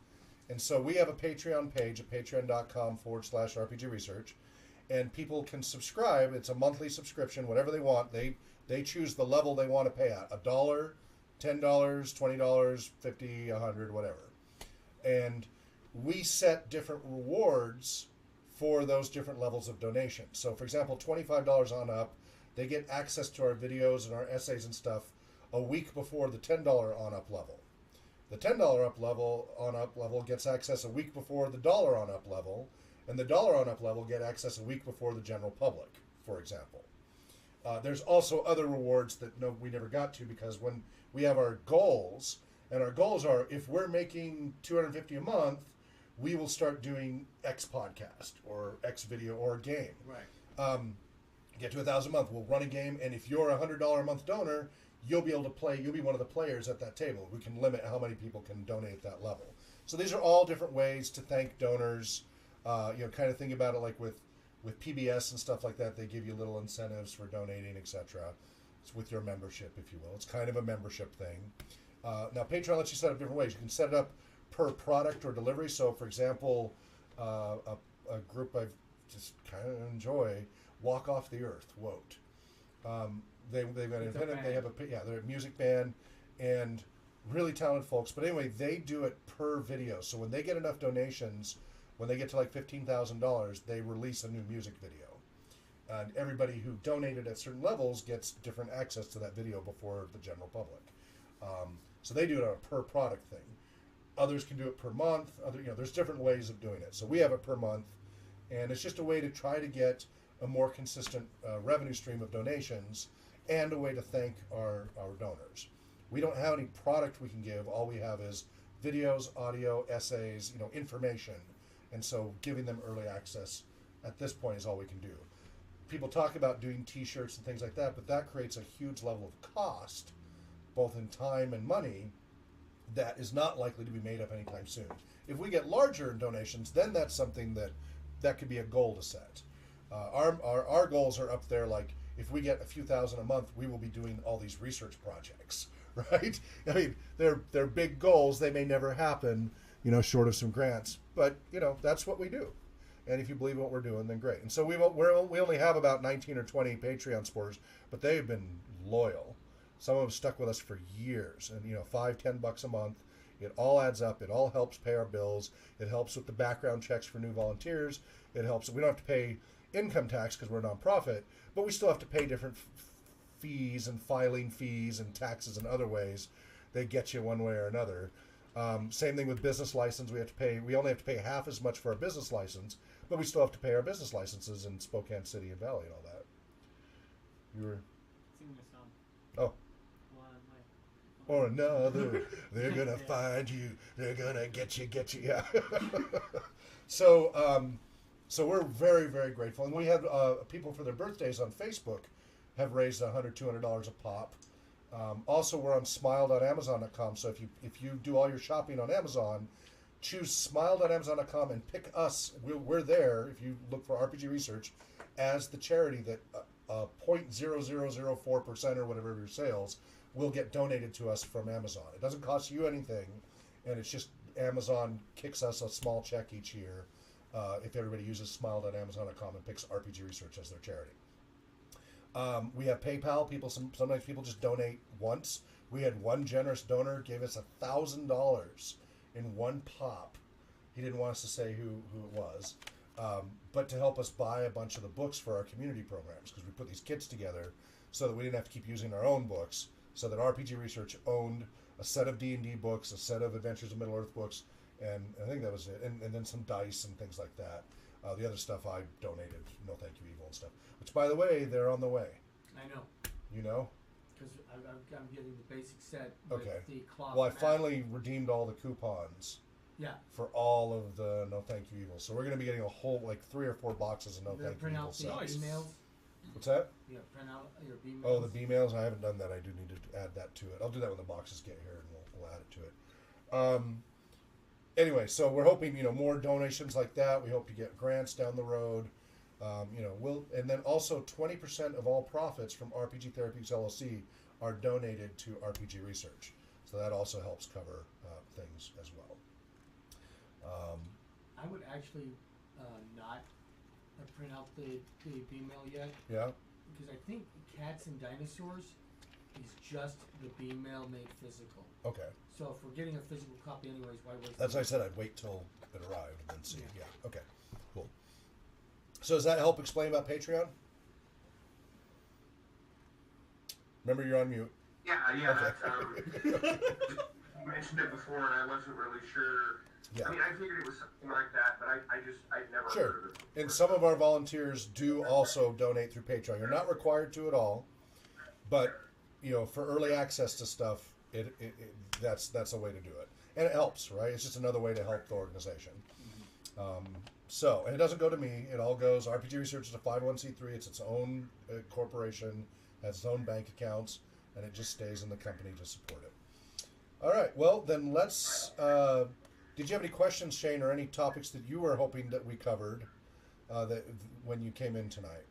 A: And so we have a Patreon page at patreon.com/RPG research. And people can subscribe. It's a monthly subscription, whatever they want. They choose the level they want to pay at. $1, $10, $20, $50, $100, whatever. And we set different rewards for those different levels of donation. So, for example, $25 on up, they get access to our videos and our essays and stuff a week before the $10 on up level. The $10 on up level gets access a week before the $1 on up level, and the $1 on up level get access a week before the general public, for example. There's also other rewards that we never got to because when we have our goals, and our goals are if we're making $250 a month, we will start doing X podcast or X video or game.
D: Right.
A: Get to 1,000 a month, we'll run a game, and if you're a $100 a month donor, you'll be able to play. You'll be one of the players at that table. We can limit how many people can donate at that level. So these are all different ways to thank donors. Kind of think about it like with PBS and stuff like that. They give you little incentives for donating, etc. It's with your membership, if you will. It's kind of a membership thing. Now, Patreon lets you set up different ways. You can set it up per product or delivery. So, for example, a group I just kind of enjoy, Walk Off the Earth, WOTE. They've got an independent. They have they're a music band and really talented folks. But anyway, they do it per video. So when they get enough donations, when they get to like $15,000, they release a new music video. And everybody who donated at certain levels gets different access to that video before the general public. So they do it on a per product thing. Others can do it per month. There's different ways of doing it. So we have it per month, and it's just a way to try to get a more consistent revenue stream of donations and a way to thank our donors. We don't have any product we can give. All we have is videos, audio, essays, information. And so giving them early access at this point is all we can do. People talk about doing t-shirts and things like that, but that creates a huge level of cost, both in time and money, that is not likely to be made up anytime soon. If we get larger donations, then that's something that could be a goal to set. Our goals are up there, like if we get a few thousand a month, we will be doing all these research projects, right? I mean, they're big goals. They may never happen, short of some grants, but that's what we do. And if you believe in what we're doing, then great. And so we only have about 19 or 20 Patreon supporters, but they've been loyal. Some of them stuck with us for years, and $5-10 a month. It all adds up. It all helps pay our bills. It helps with the background checks for new volunteers. It helps. We don't have to pay income tax because we're a nonprofit, but we still have to pay different fees and filing fees and taxes and other ways. They get you one way or another. Same thing with business license. We only have to pay half as much for our business license, but we still have to pay our business licenses in Spokane City and Valley and all that. You were
B: Singing a song.
A: oh.
B: One way.
A: Or another, they're gonna find you. They're gonna get you. Yeah. So we're very, very grateful, and we had people for their birthdays on Facebook have raised $100, $200 a pop. Also, we're on smile.amazon.com. So if you do all your shopping on Amazon, choose smile.amazon.com and pick us. We're there. If you look for RPG Research as the charity that 0.0004% or whatever of your sales will get donated to us from Amazon. It doesn't cost you anything, and it's just Amazon kicks us a small check each year if everybody uses smile.amazon.com and picks RPG Research as their charity. We have PayPal. Sometimes people just donate once. We had one generous donor gave us $1,000 in one pop. He didn't want us to say who it was, but to help us buy a bunch of the books for our community programs, because we put these kits together so that we didn't have to keep using our own books, so that RPG Research owned a set of D&D books, a set of Adventures of Middle-earth books, and I think that was it, and then some dice and things like that. The other stuff I donated, No Thank You Evil and stuff, which, by the way, they're on the way.
D: I know.
A: You know?
D: Because I'm getting the basic set with the cloth.
A: Well, I
D: mat.
A: finally redeemed all the coupons.
D: Yeah.
A: For all of the No Thank You Evil. So we're going to be getting a whole, 3 or 4 boxes of No Thank You Evil.
D: Print out the emails.
A: What's that?
D: Yeah, print out your B-mails.
A: Oh, the B-mails? I haven't done that. I do need to add that to it. I'll do that when the boxes get here, and we'll add it to it. Anyway, so we're hoping, more donations like that. We hope to get grants down the road. And then also 20% of all profits from RPG Therapeutics LLC are donated to RPG Research. So that also helps cover things as well.
D: I would actually not print out the B-mail yet.
A: Yeah.
D: Because I think Cats and Dinosaurs is just the B-mail made physical.
A: Okay.
D: So if we're getting a physical copy anyways, why waste?
A: That's why I said I'd wait till it arrived and then see. Yeah. Okay. Cool. So does that help explain about Patreon? Remember, you're on mute.
E: Yeah,
A: Okay.
E: that's, you mentioned it before, and I wasn't really sure.
A: Yeah.
E: I mean, I figured it was something like that, but I'd never heard
A: Sure.
E: of it before.
A: And some of our volunteers do also donate through Patreon. You're not required to at all, but for early access to stuff, that's a way to do it, and it helps, right? It's just another way to help the organization. And it doesn't go to me. It all goes. RPG Research is a 501c3. It's its own corporation, has its own bank accounts, and it just stays in the company to support it. All right. Well, then let's. Did you have any questions, Shane, or any topics that you were hoping that we covered that when you came in tonight?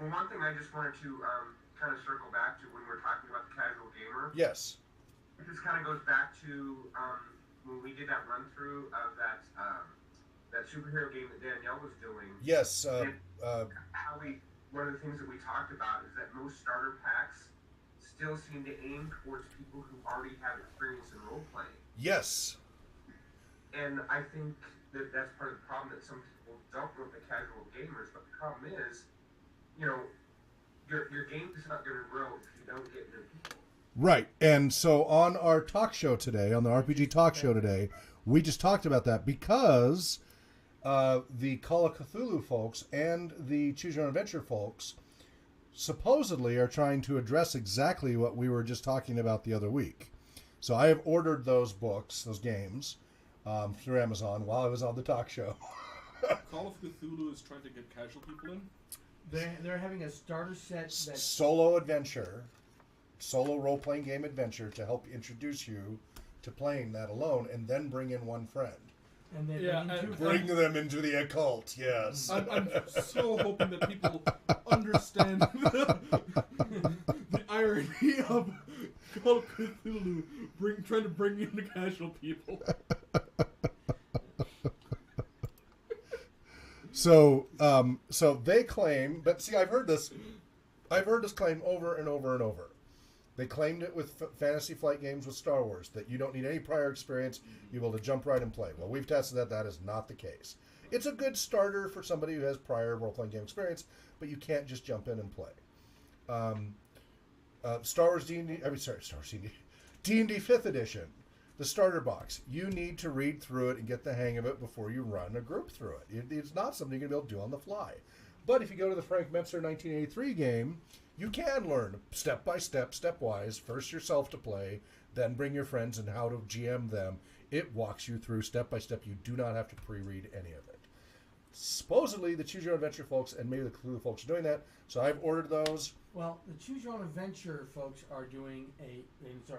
E: Well, one thing I just wanted to kind of circle back to when we're talking about the casual gamer.
A: Yes.
E: It just kind of goes back to when we did that run through of that superhero game that Danielle was doing.
A: Yes.
E: One of the things that we talked about is that most starter packs still seem to aim towards people who already have experience in role playing.
A: Yes.
E: And I think that that's part of the problem, that some people don't know the casual gamers. But the problem is, your game is not going to grow if you don't get new people.
A: Right. And so on our talk show today, on the RPG talk show today, we just talked about that because the Call of Cthulhu folks and the Choose Your Own Adventure folks supposedly are trying to address exactly what we were just talking about the other week. So I have ordered those books, those games, through Amazon while I was on the talk show.
C: Call of Cthulhu is trying to get casual people in?
D: They're having a starter set that's
A: solo role-playing game adventure to help introduce you to playing that alone, and then bring in one friend.
D: And then
A: Bring them into the occult, yes.
C: I'm so hoping that people understand the irony of Call of Cthulhu trying to bring in the casual people.
A: So they claim, but see, I've heard this claim over and over and over, They claimed it with Fantasy Flight Games with Star Wars, that you don't need any prior experience, you're able to jump right and play. Well, we've tested that. That is not the case. It's a good starter for somebody who has prior role-playing game experience, but you can't just jump in and play. Star Wars D&D, Star Wars D&D, D&D 5th Edition, the starter box. You need to read through it and get the hang of it before you run a group through it. It's not something you're going to be able to do on the fly. But if you go to the Frank Metzer 1983 game, you can learn step by step, stepwise, first yourself to play, then bring your friends and how to GM them. It walks you through step by step. You do not have to pre-read any of it. Supposedly, the Choose Your Own Adventure folks and maybe the Cthulhu folks are doing that, so I've ordered those.
D: Well, the Choose Your Own Adventure folks are doing it's a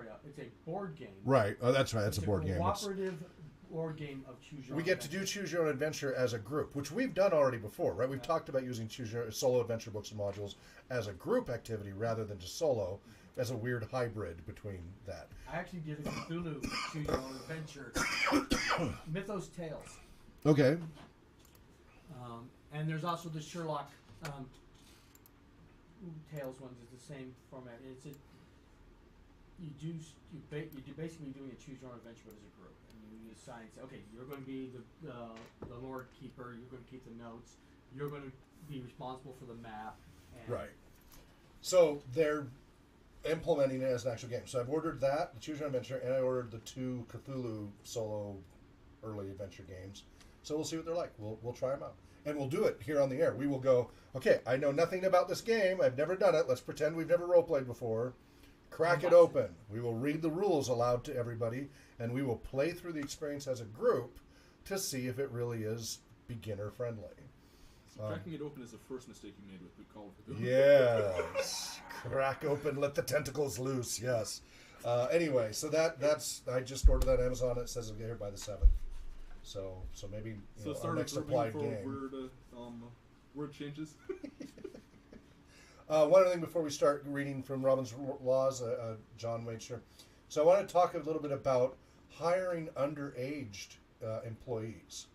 D: board game.
A: Right. Oh, that's right. That's a board game.
D: Cooperative board game of Choose Your Own
A: We get to do Choose Your Own Adventure as a group, which we've done already before, right? We've talked about using Choose Your Solo Adventure books and modules as a group activity rather than just solo, as a weird hybrid between that.
D: I actually did a Cthulhu Choose Your Own Adventure Mythos Tales.
A: Okay.
D: And there's also the Sherlock Tales ones. It's the same format. You're basically doing a Choose Your Own Adventure, but as a group, and you assign. Say, okay, you're going to be the Lord Keeper. You're going to keep the notes. You're going to be responsible for the map. And
A: Right. So they're implementing it as an actual game. So I've ordered that, the Choose Your Own Adventure, and I ordered the 2 Cthulhu solo early adventure games. So we'll see what they're like. We'll try them out. And we'll do it here on the air. We will go, okay, I know nothing about this game. I've never done it. Let's pretend we've never role-played before. Crack it open. We will read the rules aloud to everybody, and we will play through the experience as a group to see if it really is beginner-friendly.
C: So cracking it open is the first mistake you made with the Call of Cthulhu.
A: Yes. Crack open, let the tentacles loose. Yes. Anyway, so that's I just ordered that on Amazon. It says it'll get here by the 7th. So maybe our next applied game.
C: Word changes.
A: One other thing before we start reading from Robin's Laws, John made sure. So I want to talk a little bit about hiring underaged employees.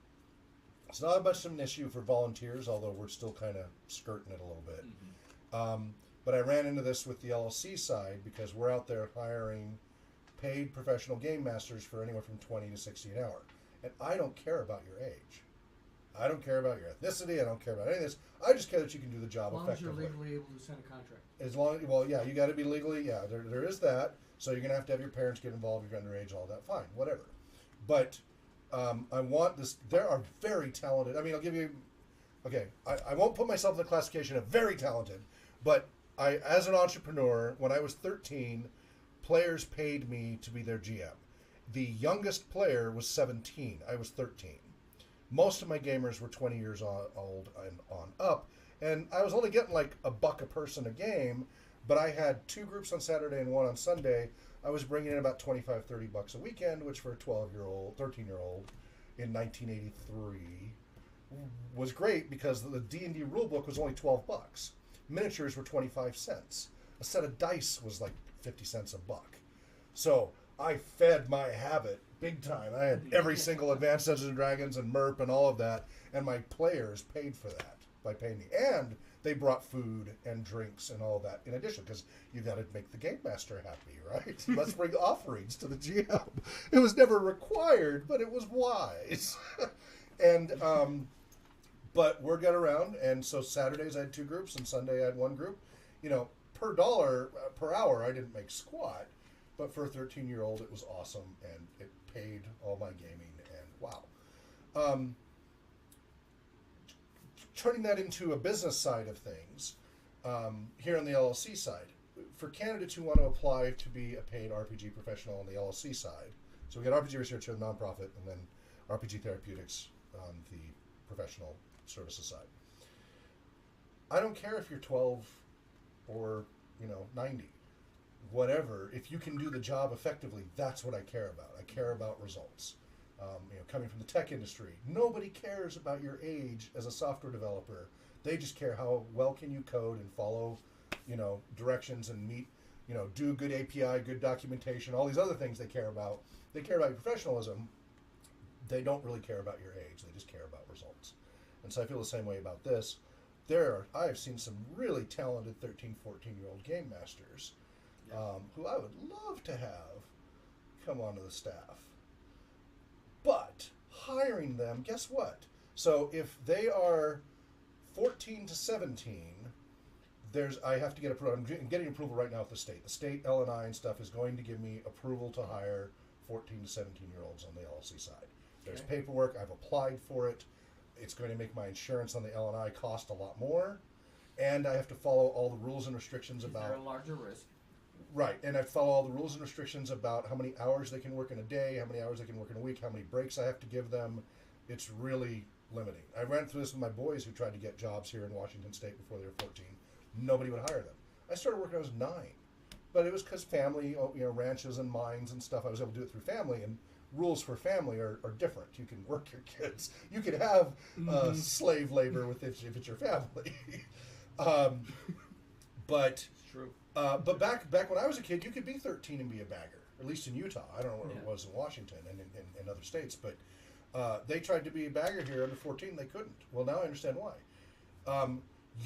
A: It's not much of an issue for volunteers, although we're still kind of skirting it a little bit. Mm-hmm. But I ran into this with the LLC side because we're out there hiring paid professional game masters for anywhere from 20 to 60 an hour. And I don't care about your age. I don't care about your ethnicity. I don't care about any of this. I just care that you can do the job effectively.
D: As long as you're legally able to send a contract.
A: Well, yeah, you got to be legally, yeah, there is that. So you're going to have your parents get involved if you're underage, all that. Fine, whatever. But I want this. There are very talented. I mean, I'll give you. Okay, I won't put myself in the classification of very talented, but as an entrepreneur, when I was 13, players paid me to be their GM. The youngest player was 17. I was 13. Most of my gamers were 20 years old and on up, and I was only getting like $1 a person a game, but I had 2 groups on Saturday and 1 on Sunday. I was bringing in about $25-30 a weekend, which for a 12-year-old, 13-year-old in 1983 was great because the D&D rulebook was only $12. Miniatures were 25 cents. A set of dice was like 50 cents a buck. So I fed my habit big time. I had every single Advanced Dungeons & Dragons and MERP and all of that, and my players paid for that by paying me. And they brought food and drinks and all of that in addition, because you got to make the game master happy, right? Let's bring offerings to the GM. It was never required, but it was wise. And but word got around, and so Saturdays I had 2 groups, and Sunday I had 1 group. Per dollar per hour, I didn't make squat. But for a 13-year-old, it was awesome, and it paid all my gaming, and wow. Turning that into a business side of things, here on the LLC side, for candidates who want to apply to be a paid RPG professional on the LLC side, so we got RPG Research here, the nonprofit, and then RPG Therapeutics on the professional services side. I don't care if you're 12 or 90. Whatever, if you can do the job effectively, that's what I care about. I care about results. Coming from the tech industry, nobody cares about your age as a software developer. They just care how well can you code and follow, directions and meet, do good API, good documentation, all these other things they care about. They care about your professionalism. They don't really care about your age. They just care about results. And so I feel the same way about this. I have seen some really talented 13, 14-year-old game masters who I would love to have come onto the staff. But hiring them, guess what? So if they are 14 to 17, I have to get approval. I'm getting approval right now with the state. The state L&I and stuff is going to give me approval to hire 14 to 17-year-olds on the LLC side. There's paperwork. I've applied for it. It's going to make my insurance on the L&I cost a lot more. And I have to follow all the rules and restrictions about...
D: Is there a larger risk?
A: Right, and I follow all the rules and restrictions about how many hours they can work in a day, how many hours they can work in a week, how many breaks I have to give them. It's really limiting. I ran through this with my boys who tried to get jobs here in Washington State before they were 14. Nobody would hire them. I started working when I was 9, but it was because family, ranches and mines and stuff. I was able to do it through family, and rules for family are different. You can work your kids. You can have slave labor if it's your family. But
D: It's true.
A: But back when I was a kid, you could be 13 and be a bagger. At least in Utah. I don't know what it was in Washington and in other states. But they tried to be a bagger here under 14. They couldn't. Well, now I understand why.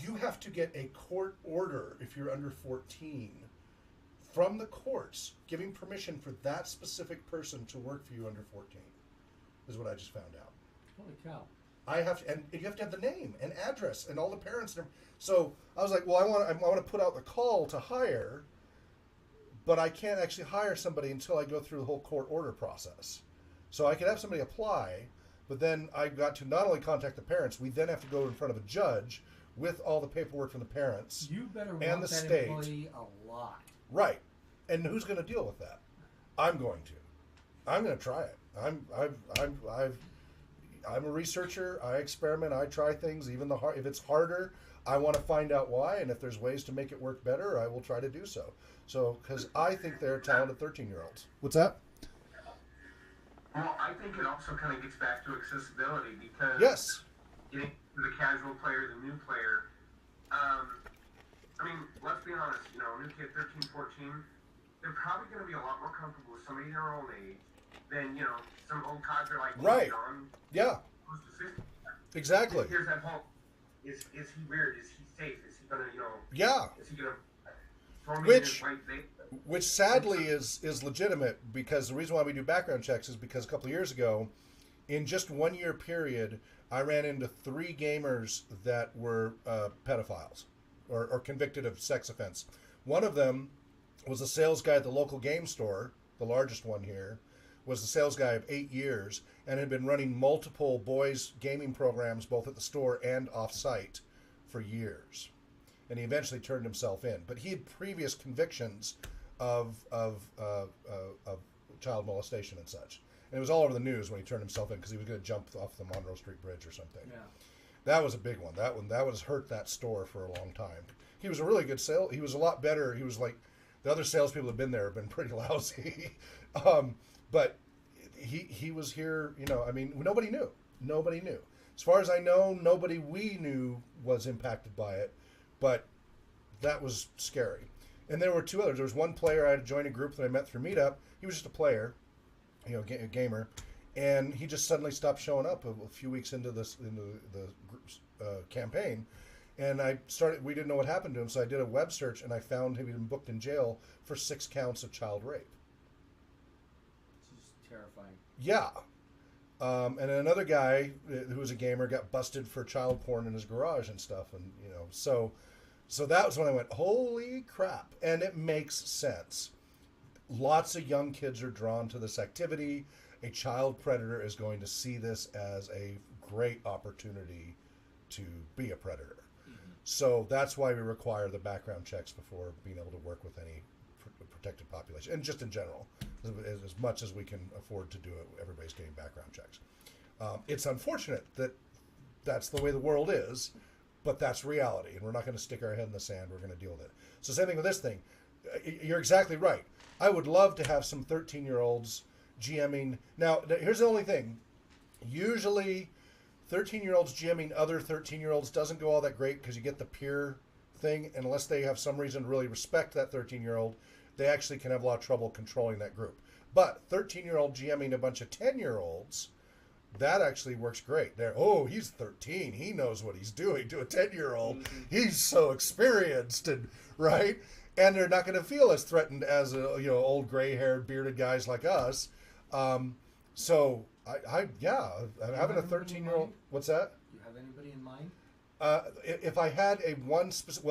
A: You have to get a court order if you're under 14 from the courts giving permission for that specific person to work for you under 14. Is what I just found out.
D: Holy cow.
A: I have to, and you have to have the name and address and all the parents. So I was like, well, I want to put out the call to hire, but I can't actually hire somebody until I go through the whole court order process. So I could have somebody apply, but then I got to not only contact the parents, we then have to go in front of a judge with all the paperwork from the parents.
D: You better
A: and
D: want
A: the
D: that
A: state.
D: employee a lot.
A: Right, and who's going to deal with that? I'm going to try it. I'm a researcher. I experiment. I try things. Even if it's harder, I want to find out why. And if there's ways to make it work better, I will try to do so. So, because I think they're talented 13-year-olds. What's that?
E: Well, I think it also kind of gets back to accessibility because
A: Yes.
E: getting to the casual player, the new player. I mean, let's be honest. New kid, 13, 14, they're probably going to be a lot more comfortable with somebody their own age than some old codger like
A: Right.
E: John.
A: Yeah.
E: Who's the system.
A: Exactly.
E: Here's that whole. Is he weird? Is he safe? Is he gonna
A: Yeah.
E: Is he gonna throw me
A: Which-
E: in his white vape?
A: Which sadly is legitimate, because the reason why we do background checks is because a couple of years ago, in just 1 year period, I ran into 3 gamers that were pedophiles or convicted of sex offense. One of them was a sales guy at the local game store, the largest one here, was the sales guy of 8 years and had been running multiple boys gaming programs both at the store and off-site for years. And he eventually turned himself in. But he had previous convictions of child molestation and such. And it was all over the news when he turned himself in because he was going to jump off the Monroe Street Bridge or something.
D: Yeah.
A: That was a big one. That was hurt that store for a long time. He was a really good sale. He was a lot better. He was like the other salespeople have been there have been pretty lousy. But he was here. I mean, nobody knew. Nobody knew. As far as I know, nobody we knew was impacted by it. But that was scary. And there were 2 others. There was one player I had to join a group that I met through Meetup. He was just a player, a gamer, and he just suddenly stopped showing up a few weeks into the group's campaign. And we didn't know what happened to him, so I did a web search, and I found him been booked in jail for 6 counts of child rape.
D: This is terrifying.
A: Yeah. And another guy who was a gamer got busted for child porn in his garage and stuff, and so that was when I went, holy crap. And it makes sense. Lots of young kids are drawn to this activity. A child predator is going to see this as a great opportunity to be a predator. Mm-hmm. So that's why we require the background checks before being able to work with any protected population. And just in general, as much as we can afford to do it, everybody's getting background checks. It's unfortunate that that's the way the world is, but that's reality, and we're not going to stick our head in the sand. We're going to deal with it. So same thing with this thing. You're exactly right. I would love to have some 13-year-olds GMing. Now, here's the only thing. Usually, 13-year-olds GMing other 13-year-olds doesn't go all that great because you get the peer thing, and unless they have some reason to really respect that 13-year-old, they actually can have a lot of trouble controlling that group. But 13-year-old GMing a bunch of 10-year-olds, that actually works great. He's 13. He knows what he's doing. To a 10-year-old, he's so experienced, and right? and they're not going to feel as threatened as old gray-haired bearded guys like us. So having a 13-year-old. What's that?
D: Do you have anybody in mind?
A: If I had a one specific,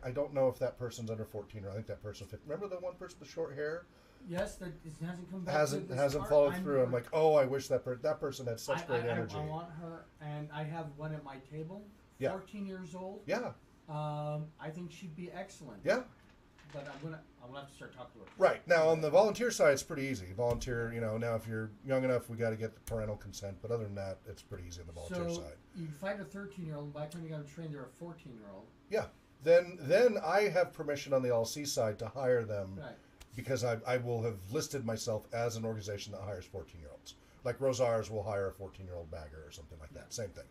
A: I don't know if that person's under 14 or I think that person fit. Remember the one person with short hair?
D: Yes, that it hasn't come back.
A: Hasn't followed through. I'm like, oh, I wish that person had such great energy.
D: I want her, and I have one at my table.
A: Yeah.
D: 14 years old.
A: Yeah.
D: I think she'd be excellent.
A: Yeah.
D: But I'm gonna have to start talking to her.
A: Right. Now on the volunteer side, it's pretty easy. Volunteer, now if you're young enough, we got to get the parental consent. But other than that, it's pretty easy on the volunteer side.
D: You find a 13-year-old, and by the time you got to train, they're a 14-year-old.
A: Yeah. Then I have permission on the LC side to hire them.
D: Right.
A: Because I will have listed myself as an organization that hires 14-year-olds. Like Rosars will hire a 14-year-old bagger or something like that. Same thing.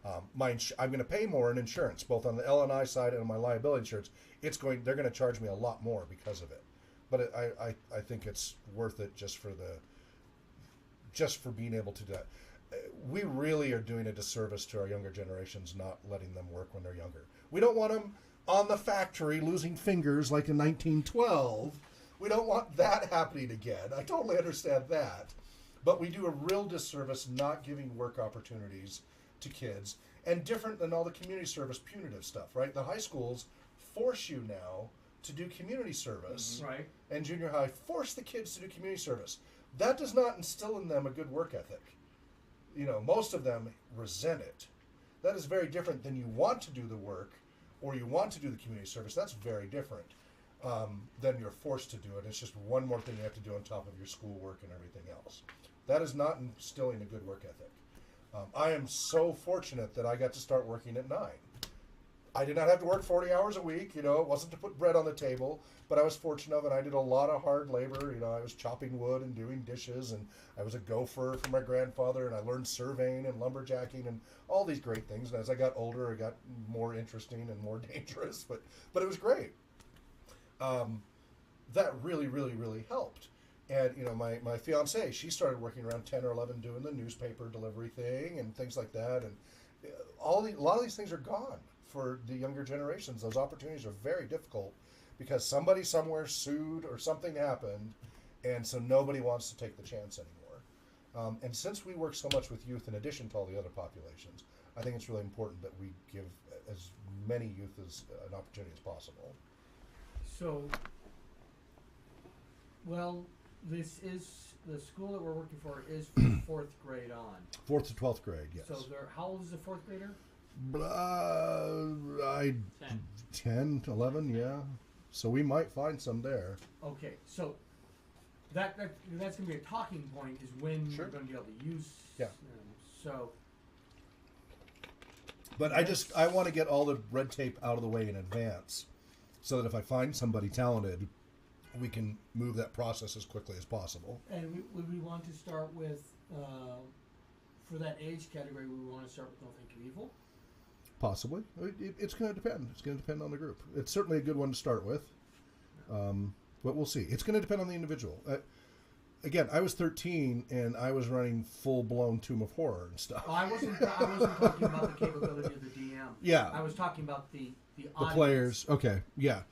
A: I'm going to pay more in insurance, both on the L&I side and on my liability insurance. They're going to charge me a lot more because of it. But I think it's worth it just for being able to do that. We really are doing a disservice to our younger generations, not letting them work when they're younger. We don't want them on the factory losing fingers like in 1912. We don't want that happening again. I totally understand that. But we do a real disservice not giving work opportunities to kids, and different than all the community service punitive stuff, right? The high schools force you now to do community service.
D: Right.
A: And junior high force the kids to do community service. That does not instill in them a good work ethic. Most of them resent it. That is very different than you want to do the work or you want to do the community service. That's very different. Then you're forced to do it. It's just one more thing you have to do on top of your schoolwork and everything else. That is not instilling a good work ethic. I am so fortunate that I got to start working at 9. I did not have to work 40 hours a week. It wasn't to put bread on the table, but I was fortunate and I did a lot of hard labor. I was chopping wood and doing dishes, and I was a gopher for my grandfather, and I learned surveying and lumberjacking and all these great things. And as I got older, it got more interesting and more dangerous, but it was great. That really, really, really helped. And, my fiancée, she started working around 10 or 11 doing the newspaper delivery thing and things like that. And a lot of these things are gone for the younger generations. Those opportunities are very difficult because somebody somewhere sued or something happened, and so nobody wants to take the chance anymore. And since we work so much with youth in addition to all the other populations, I think it's really important that we give as many youth as an opportunity as possible.
D: So, this is the school that we're working for is from 4th grade on.
A: 4th to 12th grade, yes.
D: So how old is the 4th grader?
A: 10, 11, yeah. So we might find some there.
D: Okay, so that's going to be a talking point is when
A: Sure.
D: we're going to be able to use them. So.
A: But I want to get all the red tape out of the way in advance so that if I find somebody talented, we can move that process as quickly as possible.
D: And would we want to start with, for that age category, we want to start with No Think of Evil?
A: Possibly. It's going to depend. It's going to depend on the group. It's certainly a good one to start with. But we'll see. It's going to depend on the individual. Again, I was 13 and I was running full-blown Tomb of Horror and stuff.
D: Oh, I wasn't talking about the capability of the DM.
A: Yeah.
D: I was talking about the
A: players. Okay, yeah.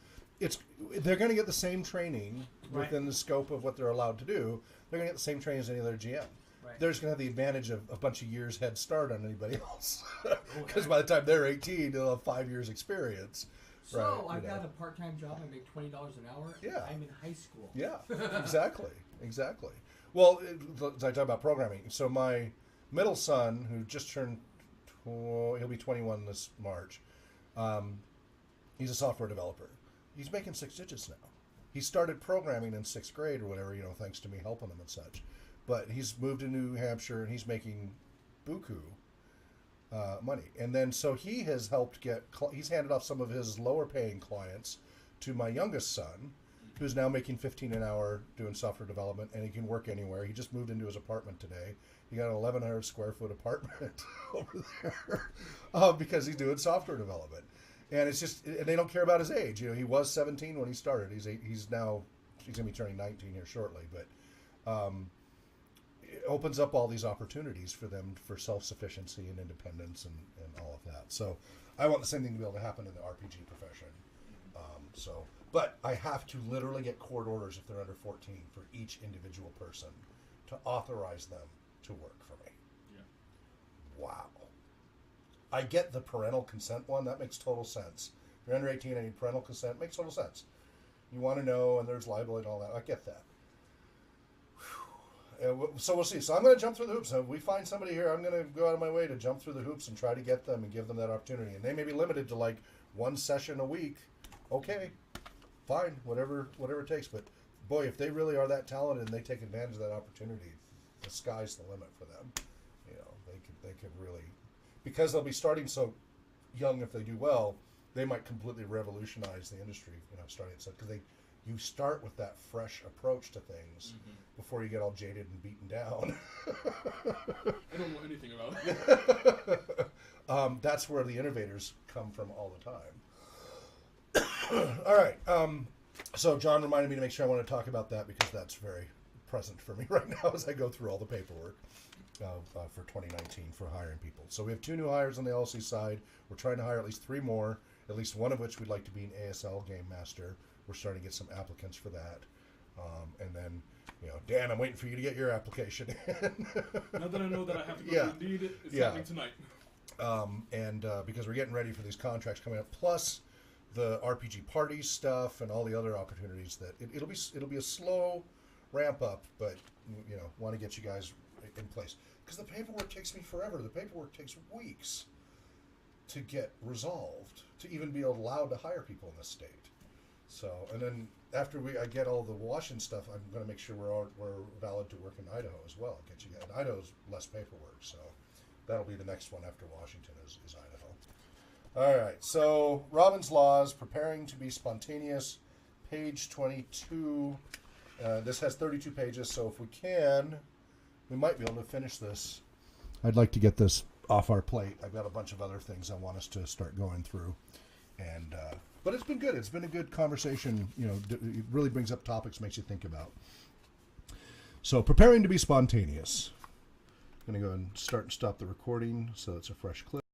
A: They're going to get the same training
D: Right.
A: within the scope of what they're allowed to do. They're going to get the same training as any other GM.
D: Right.
A: They're just going to have the advantage of a bunch of years head start on anybody else. Because by the time they're 18, they'll have 5 years experience.
D: So
A: Right,
D: I've got a part-time job. I make $20 an hour.
A: Yeah.
D: I'm in high school.
A: Yeah, exactly. Well, as I talk about programming, so my middle son, who just turned, he'll be 21 this March, he's a software developer. He's making 6 digits now. He started programming in 6th grade or whatever, thanks to me helping him and such. But he's moved to New Hampshire and he's making buku money. And then so he has helped he's handed off some of his lower paying clients to my youngest son, who's now making $15 an hour doing software development, and he can work anywhere. He just moved into his apartment today. He got an 1,100 square foot apartment over there because he's doing software development. And it's just, and they don't care about his age. He was 17 when he started. He's going to be turning 19 here shortly. But it opens up all these opportunities for them for self-sufficiency and independence and all of that. So I want the same thing to be able to happen in the RPG profession. But I have to literally get court orders if they're under 14 for each individual person to authorize them to work for me.
C: Yeah.
A: Wow. I get the parental consent one. That makes total sense. If you're under 18, I need parental consent. Makes total sense. You want to know, and there's liability and all that. I get that. So we'll see. So I'm going to jump through the hoops. If we find somebody here, I'm going to go out of my way to jump through the hoops and try to get them and give them that opportunity. And they may be limited to like one session a week. Okay, fine, whatever it takes. But boy, if they really are that talented and they take advantage of that opportunity, the sky's the limit for them. You know, they could really, because they'll be starting so young. If they do well, they might completely revolutionize the industry. You know, starting so because you start with that fresh approach to things before you get all jaded and beaten down.
C: I don't know anything about it.
A: That's where the innovators come from all the time. All right. So John reminded me to make sure I want to talk about that because that's very present for me right now as I go through all the paperwork for 2019 for hiring people. So we have 2 new hires on the LLC side. We're trying to hire at least 3 more, at least one of which we'd like to be an ASL game master. We're starting to get some applicants for that. And then, you know, Dan, I'm waiting for you to get your application in.
C: Now that I know that I have to go
A: Yeah.
C: to Indeed, it's
A: Yeah.
C: happening tonight.
A: Because we're getting ready for these contracts coming up, plus the RPG party stuff and all the other opportunities that it'll be a slow ramp up, but you know, want to get you guys in place because the paperwork takes me forever. The paperwork takes weeks to get resolved to even be allowed to hire people in this state. So, and then after I get all the Washington stuff, I'm going to make sure we're valid to work in Idaho as well. Get you guys. Idaho's less paperwork, so that'll be the next one after Washington is Idaho. All right, so Robbins Laws, Preparing to be Spontaneous, page 22. This has 32 pages, so if we can, we might be able to finish this. I'd like to get this off our plate. I've got a bunch of other things I want us to start going through. And but it's been good. It's been a good conversation. You know, it really brings up topics, makes you think about. So, Preparing to be Spontaneous. I'm going to go and start and stop the recording so it's a fresh clip.